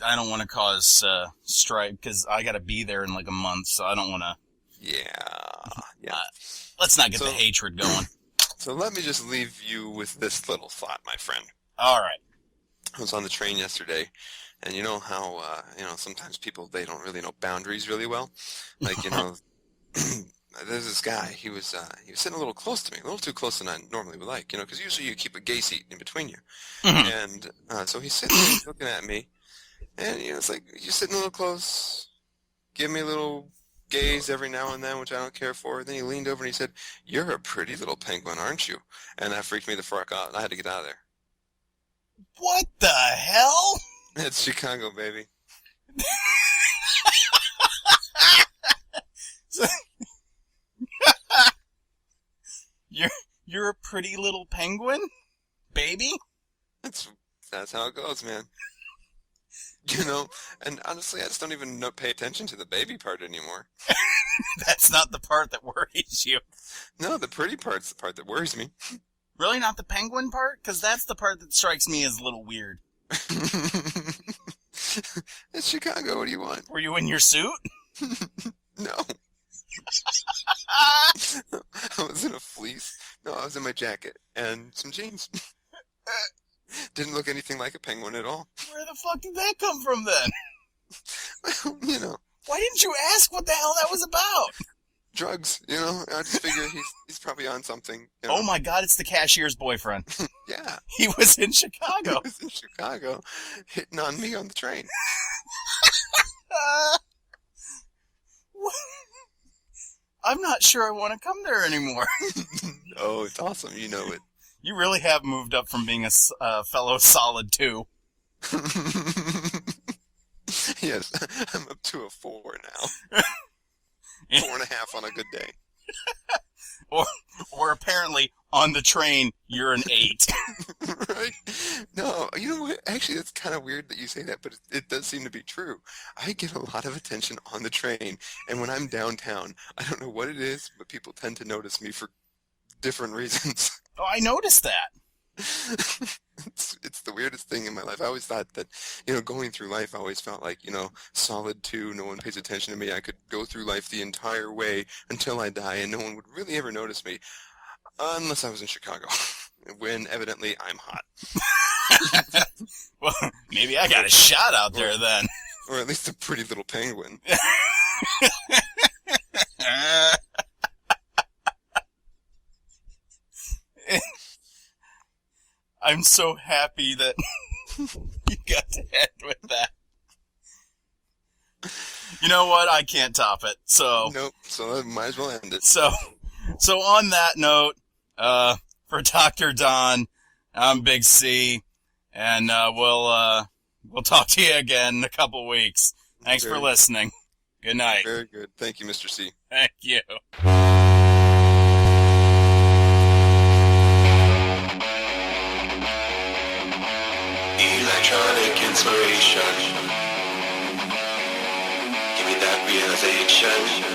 I don't want to cause strife because I got to be there in like a month, so I don't want to. Yeah. Let's not get the hatred going. So let me just leave you with this little thought, my friend. All right. I was on the train yesterday, and you know how, sometimes people, they don't really know boundaries really well. Like, there's this guy, he was sitting a little close to me, a little too close than I normally would like, because usually you keep a gay seat in between you. Mm-hmm. And so he's sitting there looking at me, and, it's like, you're sitting a little close, give me a little gaze every now and then, which I don't care for. Then he leaned over and he said, "You're a pretty little penguin, aren't you?" And that freaked me the fuck out. I had to get out of there. What the hell? It's Chicago, baby. You're a pretty little penguin, baby? That's how it goes, man. And honestly, I just don't even pay attention to the baby part anymore. That's not the part that worries you. No, the pretty part's the part that worries me. Really, not the penguin part? Because that's the part that strikes me as a little weird. It's Chicago, what do you want? Were you in your suit? No. I was in a fleece. No, I was in my jacket and some jeans. Didn't look anything like a penguin at all. Where the fuck did that come from then? Well, Why didn't you ask what the hell that was about? Drugs, I just figure he's probably on something. Oh my God, it's the cashier's boyfriend. Yeah. He was in Chicago. He was in Chicago, hitting on me on the train. I'm not sure I want to come there anymore. Oh, it's awesome. You know it. You really have moved up from being a fellow solid 2. Yes, I'm up to a 4 now. 4.5 on a good day. Or apparently, on the train, you're an 8. Right? No, you know what? Actually, it's kind of weird that you say that, but it does seem to be true. I get a lot of attention on the train, and when I'm downtown, I don't know what it is, but people tend to notice me for different reasons. Oh, I noticed that. It's the weirdest thing in my life. I always thought that, going through life, I always felt like, solid 2, no one pays attention to me. I could go through life the entire way until I die, and no one would really ever notice me, unless I was in Chicago, when evidently I'm hot. Well, maybe I got a shot out there then. Or at least a pretty little penguin. I'm so happy that you got to end with that. You know what? I can't top it. So Nope. So I might as well end it. So on that note, for Dr. Don, I'm Big C, and we'll talk to you again in a couple weeks. Thanks for listening. Good night. Very good. Thank you, Mr. C. Thank you. Electronic inspiration. Give me that realization.